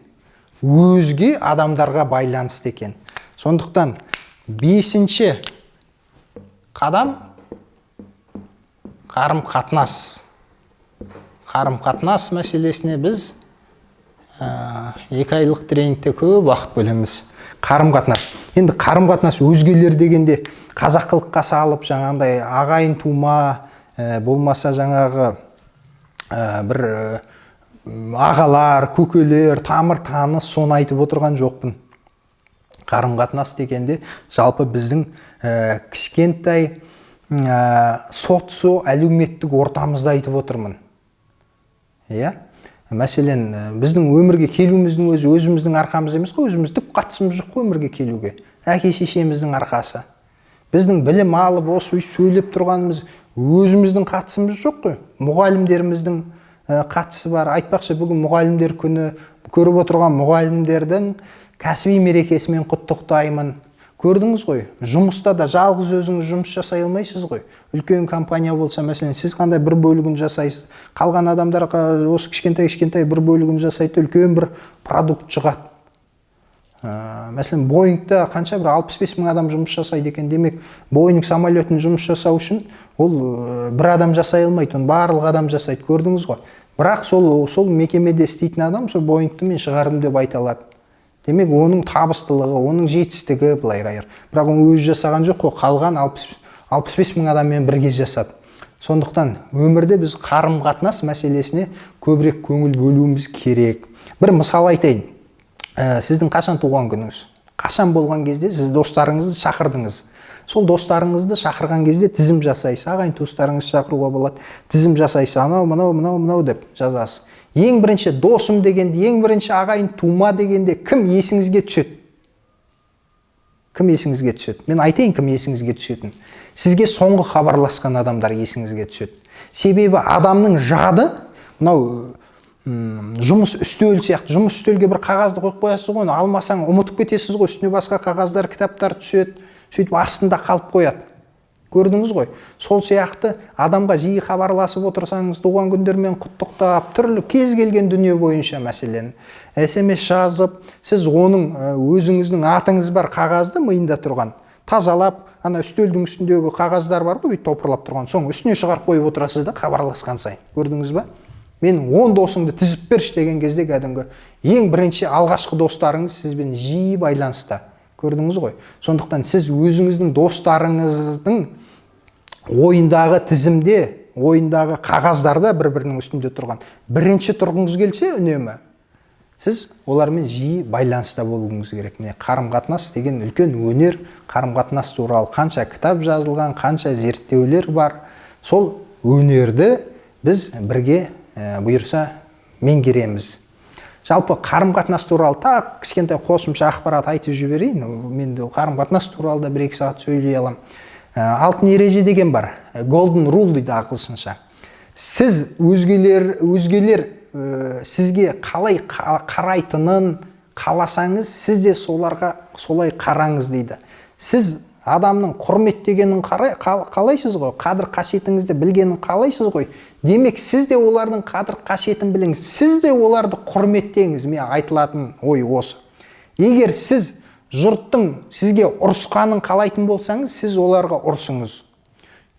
өзге адамдарға байланысты екен. Сондықтан 5-ші қадам қарым-қатынас. Қарым-қатынас мәселесіне біз 2 айлық тренингте көп уақыт бөлеміз. Қарым-қатынас. Енді қарым-қатынас өзгелер дегенде қазақылыққа салып, жаңағындай ағайын тума, болмаса жаңағы бір ағалар, көкелер, тамыр таныс соны айтып отырған жоқпын. Қарым-қатынас дегенде жалпы біздің кішкентай әлеуметтік ортамызды айтып отырмын. Мәселен, біздің өмірге келуіміздің өзі өзіміздің арқамыз емес қой, өзіміз түк қатысымыз жоқ қой өмірге келуге. Әке-шешеміздің арқасы. Біздің білім алып, осы сөйлеп тұрғанымыз өзіміздің қатысымыз жоқ қой. Мұғалімдеріміздің қатысы бар. Айтпақшы, бүгін мұғалімдер күні, көріп отырған мұғалімдердің кәсіби мерекесімен құттықтаймын. Көрдіңіз ғой, жұмыста да жалғыз өзіңіз жұмыс жасай алмайсыз ғой. Үлкен компания болса, мәселен, сіз қандай бір бөлігін жасайсыз, қалған адамдар осы кішкентай бір бөлігін жасайды, үлкен бір продукт шығады. Мәселен, Боингта қанша бір 65 мың адам жұмыс жасайды екен. Демек, Боинг самолетін жұмыс жасау үшін ол бір адам жасай алмайды, оны барлық адам жасайды. Көрдіңіз ғой. Бірақ сол мекемеде істейтін адам сол Боингті мен шығардым деп айта алады. Демек, оның табыстылығы, оның жетістігі былай қайыр. Бірақ оны өзі жасаған жоқ қой, қалған 65 мың адаммен бірге жасады. Сондықтан өмірде біз қарым-қатынас мәселесіне көбірек көңіл бөлуіміз керек. Бір мысал айтайын. Сіздің қашан туған күніңіз? Қашан болған кезде сіз достарыңызды шақырдыңыз. Сол достарыңызды шақырған кезде тізім жасайсыз. Ағайын туыстарыңызды шақыруға болады. Тізім жасайсыз. Анау деп жазасыз. Ең бірінші досым дегенде, ең бірінші ағайын тума дегенде кім есіңізге түседі? Кім есіңізге түседі? Мен айтайын кім есіңізге түсетін. Сізге соңғы хабарласқан адамдар есіңізге түседі. Себебі адамның жады, мынау жұмыс үстел сияқты, жұмыс үстелге бір қағазды қойып қоясыз ғой, алмасаң ұмытып кетесіз ғой, үстіне басқа қағаздар, кітаптар түседі, сөйтіп астында қалып қояды. Көрдіңіз ғой? Сол сияқты адамға жиі хабарласып отырсаңыз, туған күндермен құттықтап, түрлі кез келген дүние бойынша мәселен SMS жазып, сіз оның өзіңіздің атыңыз бар қағазды миында тұрған тазалап, ана үстелдің үстіндегі қағаздар бар ғой, топырлап тұрған, соң үстіне шығарып қойып отырасыз да хабарласқан сайын. Көрдіңіз ба? Мен 10 досыңды тізіп берші деген кезде кәдімгі ең бірінші алғашқы достарыңыз сізбен жиі байланыста. Көрдіңіз ғой? Сондықтан сіз өзіңіздің достарыңыздың ойындағы тізімде, ойындағы қағаздарда бір-бірінің үстінде тұрған бірінші тұрғыңыз келсе үнемі, сіз олармен жиі байланыста болуыңыз керек. Міне қарым-қатынас деген үлкен өнер, қарым-қатынас туралы қанша кітап жазылған, қанша зерттеулер бар. Сол өнерді біз бірге бұйырса меңгереміз. Жалпы қарым-қатынас туралы тақ кішкентай қосымша ақпарат айтып жіберейін. Мен қарым-қатынас туралы да 1-2 сағат сөйлей аламын. Алтын ереже деген бар. Golden rule дейді ағылшынша. Сіз өзгелер сізге қалай қарайтынын қаласаңыз, сіз де соларға солай қараңыз дейді. Сіз адамның құрметтегенін қалайсыз ғой, қадір қасиетіңізді білгенін қалайсыз ғой. Демек, сіз де олардың қадір қасиетін біліңіз, сіз де оларды құрметтеңіз. Мен айтылатын ой осы. Егер сіз жұрттың сізге ұрысқанын қалайтын болсаңыз, сіз оларға ұрысыңыз.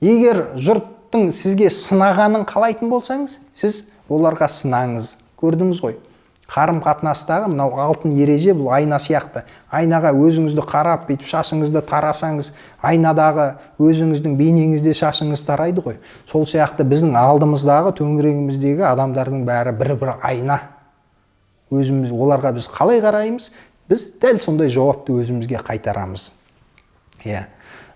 Егер жұрттың сізге сынағанын қалайтын болсаңыз, сіз оларға сынаңыз. Көрдіңіз ғой? Қарым-қатынастағы мынау алтын ереже бұл айна сияқты. Айнаға өзіңізді қарап, бүйтіп шашыңызды тарасаңыз, айнадағы өзіңіздің бейнеңізде шашыңыз тарайды ғой. Сол сияқты біздің алдымыздағы, төңірегіміздегі адамдардың бәрі бір-бір айна. Өзіміз, оларға біз қалай қараймыз? Біз дәл сондай жауапты өзімізге қайтарамыз.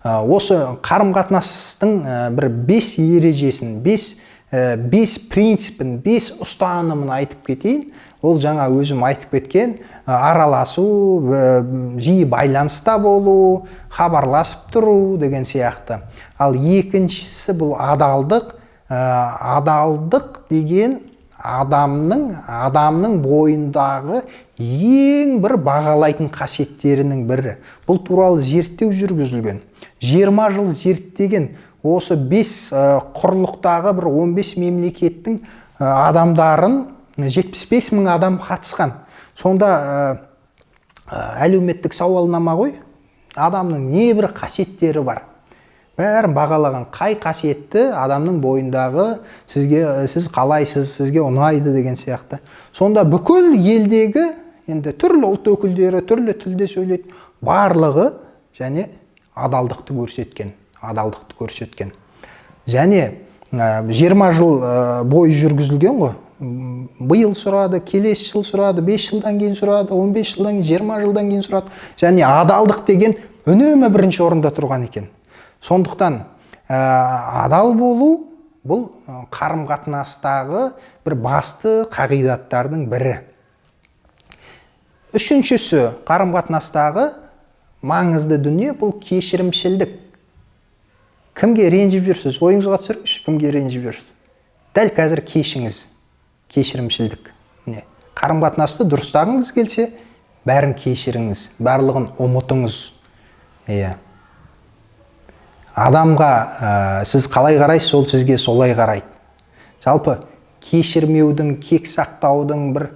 Осы қарым-қатынастың бір 5 ережесін, 5 принципін, 5 ұстанымын айтып кетейін. Ол жаңа өзім айтып кеткен араласу, жиі байланыста болу, хабарласып тұру деген сияқты. Ал екіншісі бұл адалдық. Адалдық деген адамның бойындағы ең бір бағалайтын қасиеттерінің бірі. Бұл туралы зерттеу жүргізілген. 20 жыл зерттеген осы 5 құрлықтағы бір 15 мемлекеттің адамдарын 75 мың адам қатысқан. Сонда әлеуметтік сауалнама ғой, адамның небір қасиеттері бар. Бәрін бағалаған, қай қасиетті адамның бойындағы сіз қалайсыз, сізге ұнайды деген сияқты. Сонда бүкіл елдегі енді түрлі ұлт өкілдері, түрлі тілде сөйлейді, барлығы және адалдықты көрсеткен. Және 20 жыл бойы жүргізілген ғой. Биыл сұрады, келесі жыл сұрады, 5 жылдан кейін сұрады, 15 жылдан кейін, 20 жылдан кейін сұрады. Және адалдық деген үнемі бірінші орында тұрған екен. Сондықтан адал болу бұл қарым-қатынастағы бір басты қағидаттардың бірі. Үшіншісі, қарым-қатынастағы маңызды дүние бұл кешірімшілдік. Кімге ренжіп жүрсіз? Ойыңызға түсіріңізші, кімге ренжіп жүрсіз? Дәл қазір кешіңіз. Кешірімшілдік. Қарым-қатынасты дұрыстағыңыз келсе, бәрін кешіріңіз, барлығын ұмытыңыз. Адамға сіз қалай қарайсыз, ол сізге солай қарайды. Жалпы кешірмеудің, кек сақтаудың, бір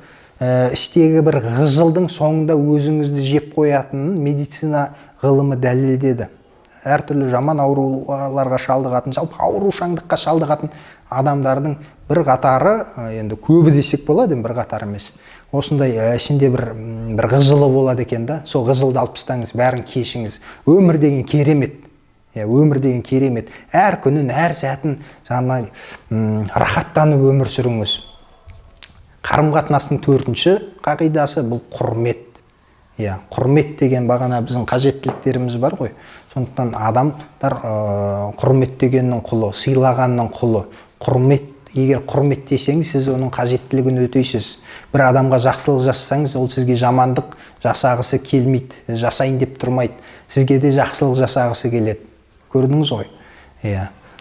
іштегі бір ғыжылдың соңында өзіңізді жеп қоятынын медицина ғылымы дәлелдеді. Әртүрлі жаман ауруларға шалдығатын, жалпы аурушаңдыққа шалдығатын адамдардың бір қатары, енді көбі десек болады, бір қатар емес. Осындай ішінде бір ғыжылы болады екен да, сол ғыжылды алып тастаңыз, бәрін кешіңіз. Өмір деген керемет. Өмір деген керемет. Әр күнін, әр сәтін рахаттанып өмір сүріңіз. Қарым-қатынастың 4-ші қағидасы бұл құрмет. Құрмет деген бағана біздің қажеттіліктеріміз бар ғой. Сондықтан адамдар құрметтегеннің құлы, сыйлағанның құлы. Егер құрметтесеңіз, сіз оның қажеттілігін өтейсіз. Бір адамға жақсылық жасасаңыз, ол сізге жамандық жасағысы келмейді, жасайын деп тұрмайды. Сізге де жақсылық жасағысы келеді. Көрдіңіз ғой?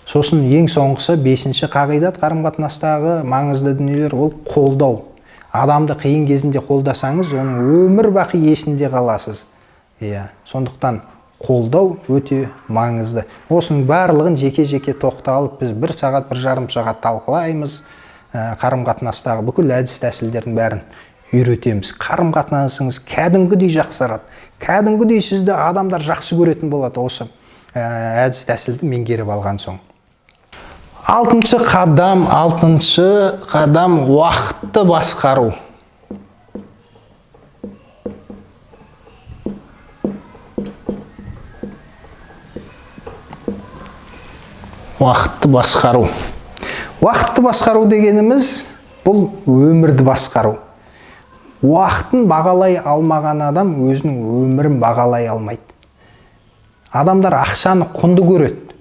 Сосын ең соңғысы 5-ші қағидат қарым-қатынастағы маңызды дүниелер ол қолдау. Адамды қиын кезінде қолдасаңыз, оның өмір бақи есінде қаласыз. Сондықтан қолдау өте маңызды. Осының барлығын жеке-жеке тоқталып, біз 1 сағат, 1,5 сағат талқылаймыз. Қарым-қатынастағы бүкіл әдіс тәсілдердің бәрін үйретеміз. Қарым-қатынасыңыз кәдімгідей жақсарады. Кәдімгідей сізді адамдар жақсы көретін болады осы әдіс тәсілді меңгеріп алған соң. 6-шы қадам уақытты басқару. Уақытты басқару. Уақытты басқару дегеніміз бұл өмірді басқару. Уақытын бағалай алмаған адам өзінің өмірін бағалай алмайды. Адамдар ақшаны құнды көреді.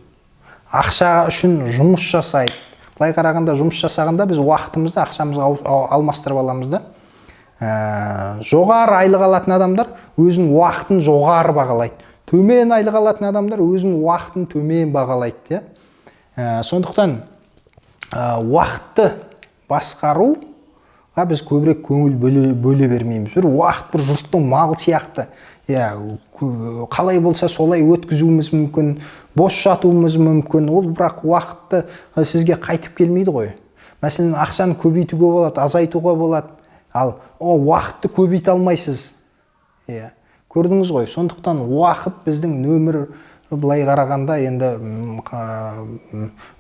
Ақша үшін жұмыс жасайды. Былай қарағанда жұмыс жасағанда біз уақытымызды ақшамызға алмастырып аламыз да. Жоғары айлық алатын адамдар өзінің уақытын жоғары бағалайды. Төмен айлық алатын адамдар өзінің уақытын төмен бағалайды. Сондықтан уақытты басқаруға біз көбірек көңіл бөле бермейміз. Бір уақыт бір жұрттың мал сияқты. Қалай болса солай өткізуіміз мүмкін, бос жатуымыз мүмкін. Ол бірақ уақытты сізге қайтып келмейді ғой. Мәселен, ақшаны көбейтуге болады, азайтуға болады. Ал уақытты көбейте алмайсыз. Көрдіңіз ғой. Сондықтан уақыт біздің нөмір былай қарағанда енді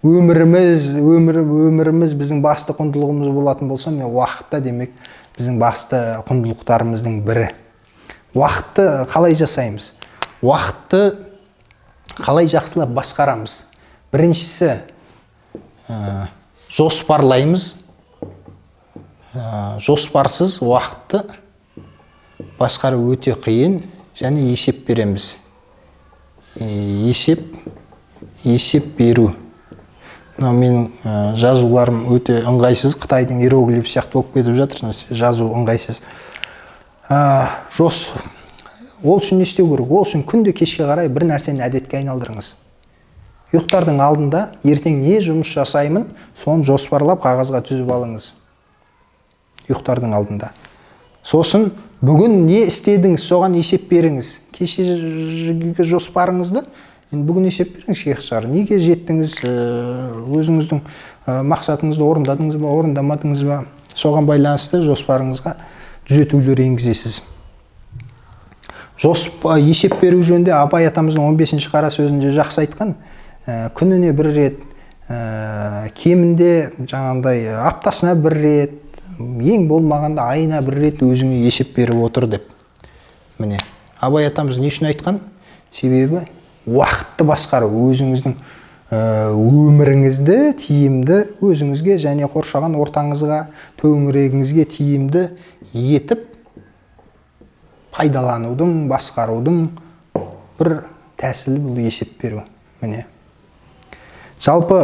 өміріміз біздің басты құндылығымыз болатын болса, уақытта демек біздің басты құндылықтарымыздың бірі. Уақытты қалай жасаймыз? Уақытты қалай жақсылап басқарамыз? Біріншісі, жоспарлаймыз. Жоспарсыз уақытты басқару өте қиын, және есеп береміз. Есеп беру. Менің жазуларым өте ыңғайсыз, Қытайдың иероглиф сияқты болып кетіп жатыр, жазу ыңғайсыз. Ол үшін не істеу керек? Ол үшін күнде кешке қарай бір нәрсені әдетке айналдырыңыз. Ұйықтардың алдында ертең не жұмыс жасаймын, соны жоспарлап қағазға түзіп алыңыз. Ұйықтардың алдында. Сосын бүгін не істедіңіз, соған есеп беріңіз. Кешегі жоспарыңызды бүгін есеп беріңіз шығар. Неге жеттіңіз, өзіңіздің мақсатыңызды орындадыңыз ба, орындамадыңыз ба, соған байланысты жоспарыңызға түзетулер енгізесіз. Есеп беру жөнінде Абай атамыздың 15-ші қара сөзінде жақсы айтқан, күніне бір рет, кемінде жаңағындай аптасына бір рет, ең болмағанда айына бір рет өзіңе есеп беріп отыр деп. Міне, Абай атамыз не үшін айтқан? Себебі уақытты басқару, өзіңіздің өміріңізді тиімді өзіңізге және қоршаған ортаңызға, төңірегіңізге тиімді етіп пайдаланудың, басқарудың бір тәсілі бұл есеп беру. Міне. Жалпы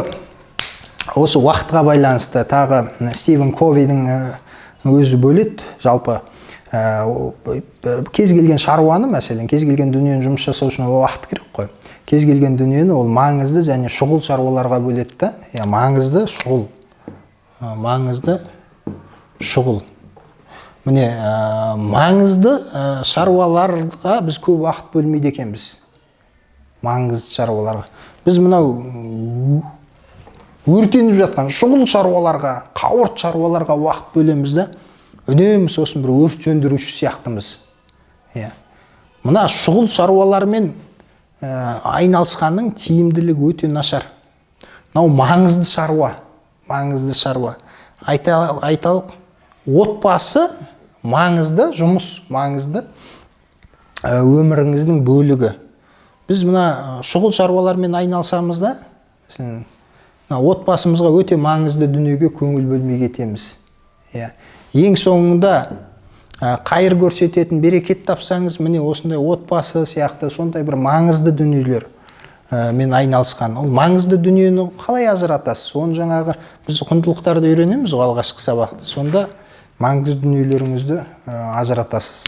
осы уақытқа байланысты тағы Стивен Ковейдің өзі бөледі. Жалпы кез келген шаруаны, мәселен, кез келген дүниені жұмыс жасау үшін уақыт керек қой. Кез келген дүниені ол маңызды және шұғыл шаруаларға бөледі. Маңызды, шұғыл. Маңызды, шұғыл. Міне, маңызды шаруаларға біз көп уақыт бөлмейді екенбіз. Маңызды шаруаларға. Біз мынау өртеніп жатқан шұғыл шаруаларға, қауырт шаруаларға уақыт бөлеміз да, үнемі сосын бір өрт сөндіруші сияқтымыз. Мына шұғыл шаруалармен айналысқанның тиімділігі өте нашар. Мынау маңызды шаруа. Айталық, отбасы маңызды, жұмыс маңызды, өміріңіздің бөлігі. Біз мына шұғыл шаруалармен айналысамыз да, отбасымызға өте маңызды дүниеге көңіл бөлмей кетеміз. Ең соңында қайыр көрсететін, берекет тапсаңыз, міне осындай отбасы сияқты сондай бір маңызды дүниелер мен айналысқан. Ол маңызды дүниені қалай ажыратасыз? Оны жаңағы біз құндылықтарды үйренеміз ғой алғашқы сабақта. Сонда маңызды дүниелеріңізді ажыратасыз.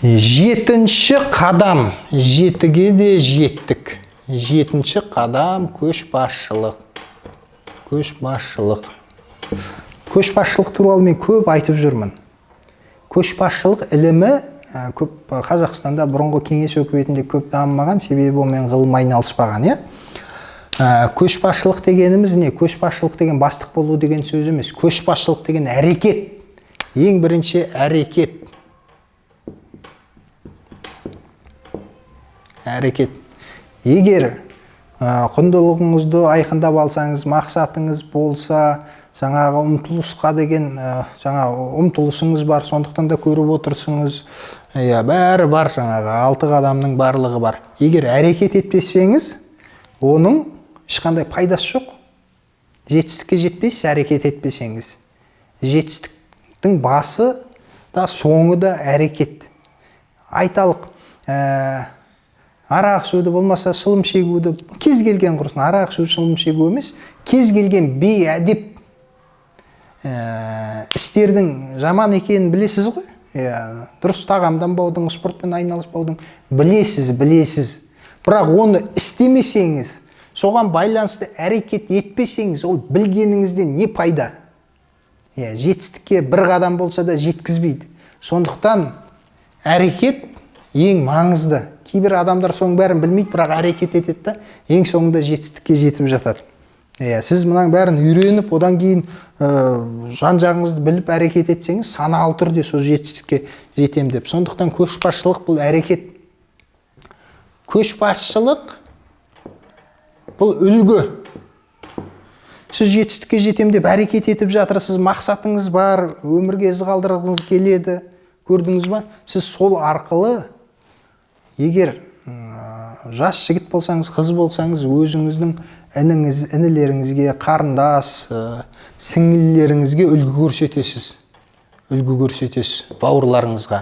7-ші қадам. 7-ге де жеттік. 7-ші қадам көшбасшылық. Көшбасшылық туралы мен көп айтып жүрмін. Көшбасшылық ілімі көп Қазақстанда бұрынғы кеңес өкіметінде көп дамымаған, себебі онымен ғылым айналыспаған, Көшбасшылық дегеніміз не? Көшбасшылық деген бастық болу деген сөз емес. Көшбасшылық деген әрекет. Ең бірінші әрекет. Әрекет. Егер құндылығыңызды айқындап алсаңыз, мақсатыңыз болса, жаңағы ұмтылысқа деген ұмтылысыңыз бар, сондықтан да көріп отырсыңыз, бәрі бар, жаңағы 6 қадамның барлығы бар. Егер әрекет етпесеңіз, оның ешқандай пайдасы жоқ. Жетістікке жетпейсіз, әрекет етпесеңіз. Жетістіктің басы да, соңы да әрекет. Айталық, арақ ішуді болмаса шылым шегуді, кез келген құрсын, арақ ішу, шылым шегу емес, кез келген бейәдеп істердің жаман екенін білесіз ғой. Дұрыс тағамданбаудың, спортпен айналыспаудың білесіз. Бірақ оны істемесеңіз, соған байланысты әрекет етпесеңіз, ол білгеніңізден не пайда? Жетістікке бір қадам болса да жеткізбейді. Сондықтан әрекет ең маңызды. Кейбір адамдар соның бәрін білмейді, бірақ әрекет етеді, ең соңында жетістікке жетіп жатады. Сіз мұның бәрін үйреніп, одан кейін жан-жағыңызды біліп әрекет етсеңіз, саналы түрде сол жетістікке жетем деп. Сондықтан көшбасшылық бұл әрекет. Көшбасшылық бұл үлгі. Сіз жетістікке жетем деп әрекет етіп жатырсыз, мақсатыңыз бар, өмірге із қалдырғыңыз келеді. Көрдіңіз ба? Сіз сол арқылы, егер жас жігіт болсаңыз, қыз болсаңыз, өзіңіздің інілеріңізге, қарындас, сіңлілеріңізге үлгі көрсетесіз, бауырларыңызға.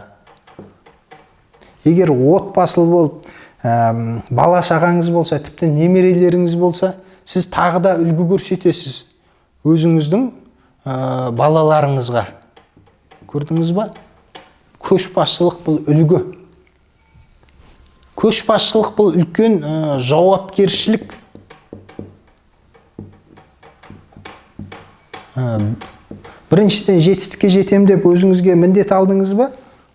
Егер отбасылы болып, бала шағаңыз болса, тіпті немерелеріңіз болса, сіз тағы да үлгі көрсетесіз өзіңіздің балаларыңызға. Көрдіңіз ба? Көшбасшылық бұл үлгі. Көшбасшылық бұл үлкен жауапкершілік. Біріншіден жетістікке жетем деп өзіңізге міндет алдыңыз ба?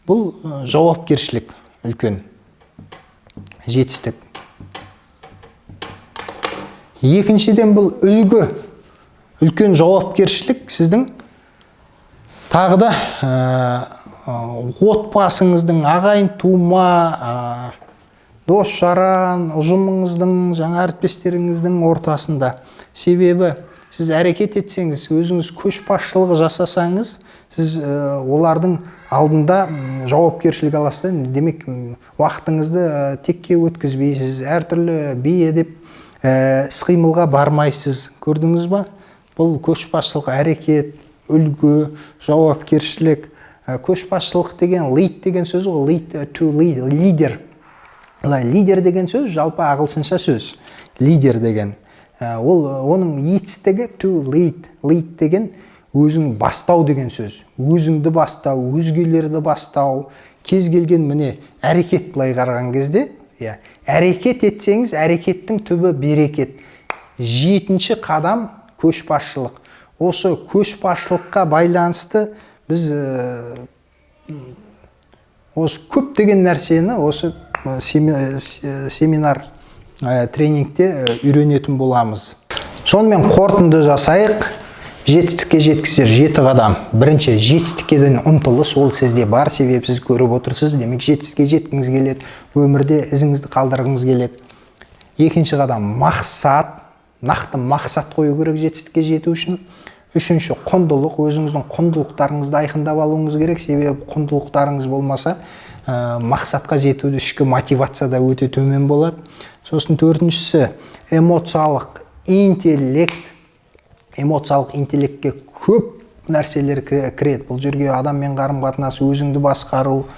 Бұл жауапкершілік үлкен. Жетістік. Екіншіден бұл үлгі. Үлкен жауапкершілік сіздің тағы да отбасыңыздың, ағайын тума, дос жаран, ұжымыңыздың, жаңа әріптестеріңіздің ортасында. Себебі сіз әрекет етсеңіз, өзіңіз көшбасшылығы жасасаңыз, сіз олардың алдында жауапкершілік аласыз. Демек, уақытыңызды текке өткізбейсіз, әртүрлі бейәдеп іс-қимылға бармайсыз. Көрдіңіз ба? Бұл көшбасшылық әрекет, үлгі, жауапкершілік. Көшбасшылық деген lead деген сөз ғой, lead to lead, лидер. Лидер деген сөз жалпы ағылшынша сөз. Лидер деген. Оның етістігі to lead. Lead деген өзің бастау деген сөз. Өзіңді бастау, өзгелерді бастау, кез келген міне әрекет былай қараған кезде, әрекет етсеңіз, әрекеттің түбі берекет. 7-ші қадам көшбасшылық. Осы көшбасшылыққа байланысты біз осы көп деген нәрсені осы семинар тренингте үйренетін боламыз. Сонымен қорытынды жасайық. Жетістікке жеткізер 7 қадам. Бірінші, жетістікке деген ұмтылыс, ол сізде бар, себебі сіз көріп отырсыз. Демек, жетістікке жеткіңіз келеді, өмірде ізіңізді қалдырғыңыз келеді. Екінші қадам, мақсат. Нақты мақсат қою керек жетістікке жету үшін. Үшінші, құндылық. Өзіңіздің құндылықтарыңызды айқындап алуыңыз керек, себебі құндылықтарыңыз болмаса, мақсатқа жетуді ішкі мотивация да өте төмен болады. Сосын төртіншісі, эмоциялық интеллект. Эмоциялық интеллектке көп нәрселер кіреді. Бұл жерге адаммен қарым-қатынас, өзіңді басқару,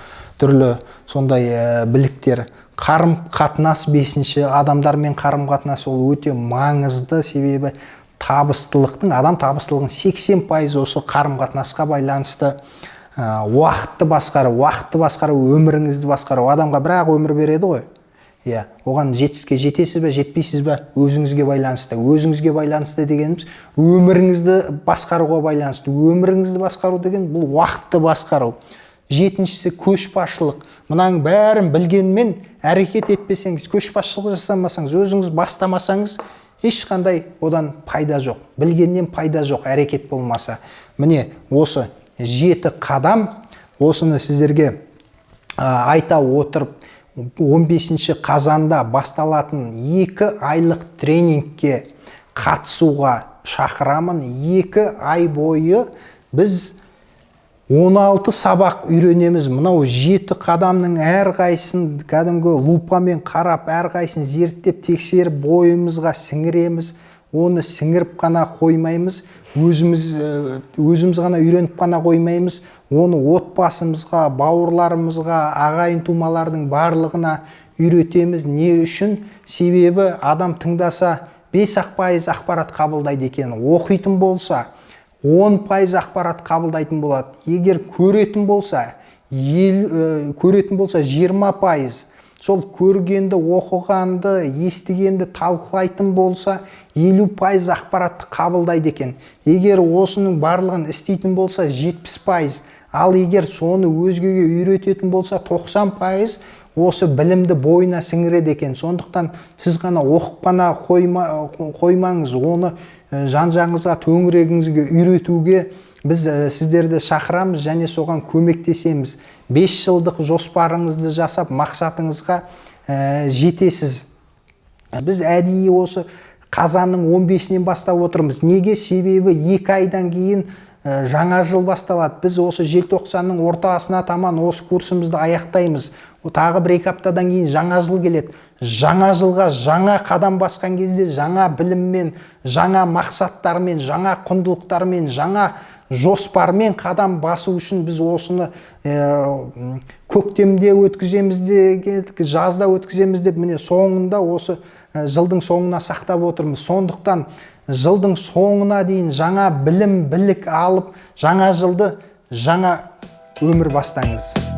түрлі сондай біліктер. Қарым-қатынас 5-ші, адамдармен қарым-қатынас ол өте маңызды, себебі адам табыстылығын 80% осы қарым-қатынасқа байланысты. Уақытты басқару, өміріңізді басқару. Адамға бірақ өмір береді ғой. Оған жетістікке жетесіз бе, жетпейсіз бе, өзіңізге байланысты. Өзіңізге байланысты дегеніміз өміріңізді басқаруға байланысты. Өміріңізді басқару деген бұл уақытты басқару. жетіншісі көшбасшылық. Мұның бәрін білгенмен әрекет етпесеңіз, көшбасшылық жасамасаңыз, өзіңіз бастамасаңыз, ешқандай одан пайда жоқ. Білгеннен пайда жоқ, әрекет болмаса. Міне осы 7 қадам, осыны сіздерге айта отырып, 15 қазанда басталатын 2 айлық тренингке қатысуға шақырамын. 2 ай бойы біз 16 сабақ үйренеміз. Мынау 7 қадамның әрқайсысын кәдімгі лупамен қарап, әрқайсысын зерттеп, тексеріп, бойымызға сіңіреміз. Оны сіңіріп қана қоймаймыз, өзіміз ғана үйреніп қана қоймаймыз, оны отбасымызға, бауырларымызға, ағайын тумалардың барлығына үйретеміз. Не үшін? Себебі адам тыңдаса 5% ақпарат қабылдайды екен. Оқитын болса 10% ақпарат қабылдайтын болады. Егер көретін болса 20%, сол көргенді, оқығанды, естігенді талқылайтын болса 50% ақпаратты қабылдайды екен. Егер осының барлығын істейтін болса 70%, ал егер соны өзгеге үйрететін болса 90% осы білімді бойына сіңіреді екен. Сондықтан сіз ғана оқып қана қоймаңыз, оны жан-жағыңызға, төңірегіңізге үйретуге біз сіздерді шақырамыз және соған көмектесеміз. 5 жылдық жоспарыңызды жасап, мақсатыңызға жетесіз. Біз әдейі осы қазанның 15-нен бастап отырмыз. Неге? Себебі 2 айдан кейін жаңа жыл басталады. Біз осы желтоқсанның ортасына таман осы курсымызды аяқтаймыз. Тағы 1-2 аптадан кейін жаңа жыл келеді. Жаңа жылға жаңа қадам басқан кезде жаңа біліммен, жаңа мақсаттармен, жаңа құндылықтармен, жаңа жоспармен қадам басу үшін біз осыны көктемде өткіземіз деп, жазда өткіземіз деп, міне соңында осы жылдың соңына сақтап отырмыз. Сондықтан жылдың соңына дейін жаңа білім, білік алып, жаңа жылды жаңа өмір бастаңыз.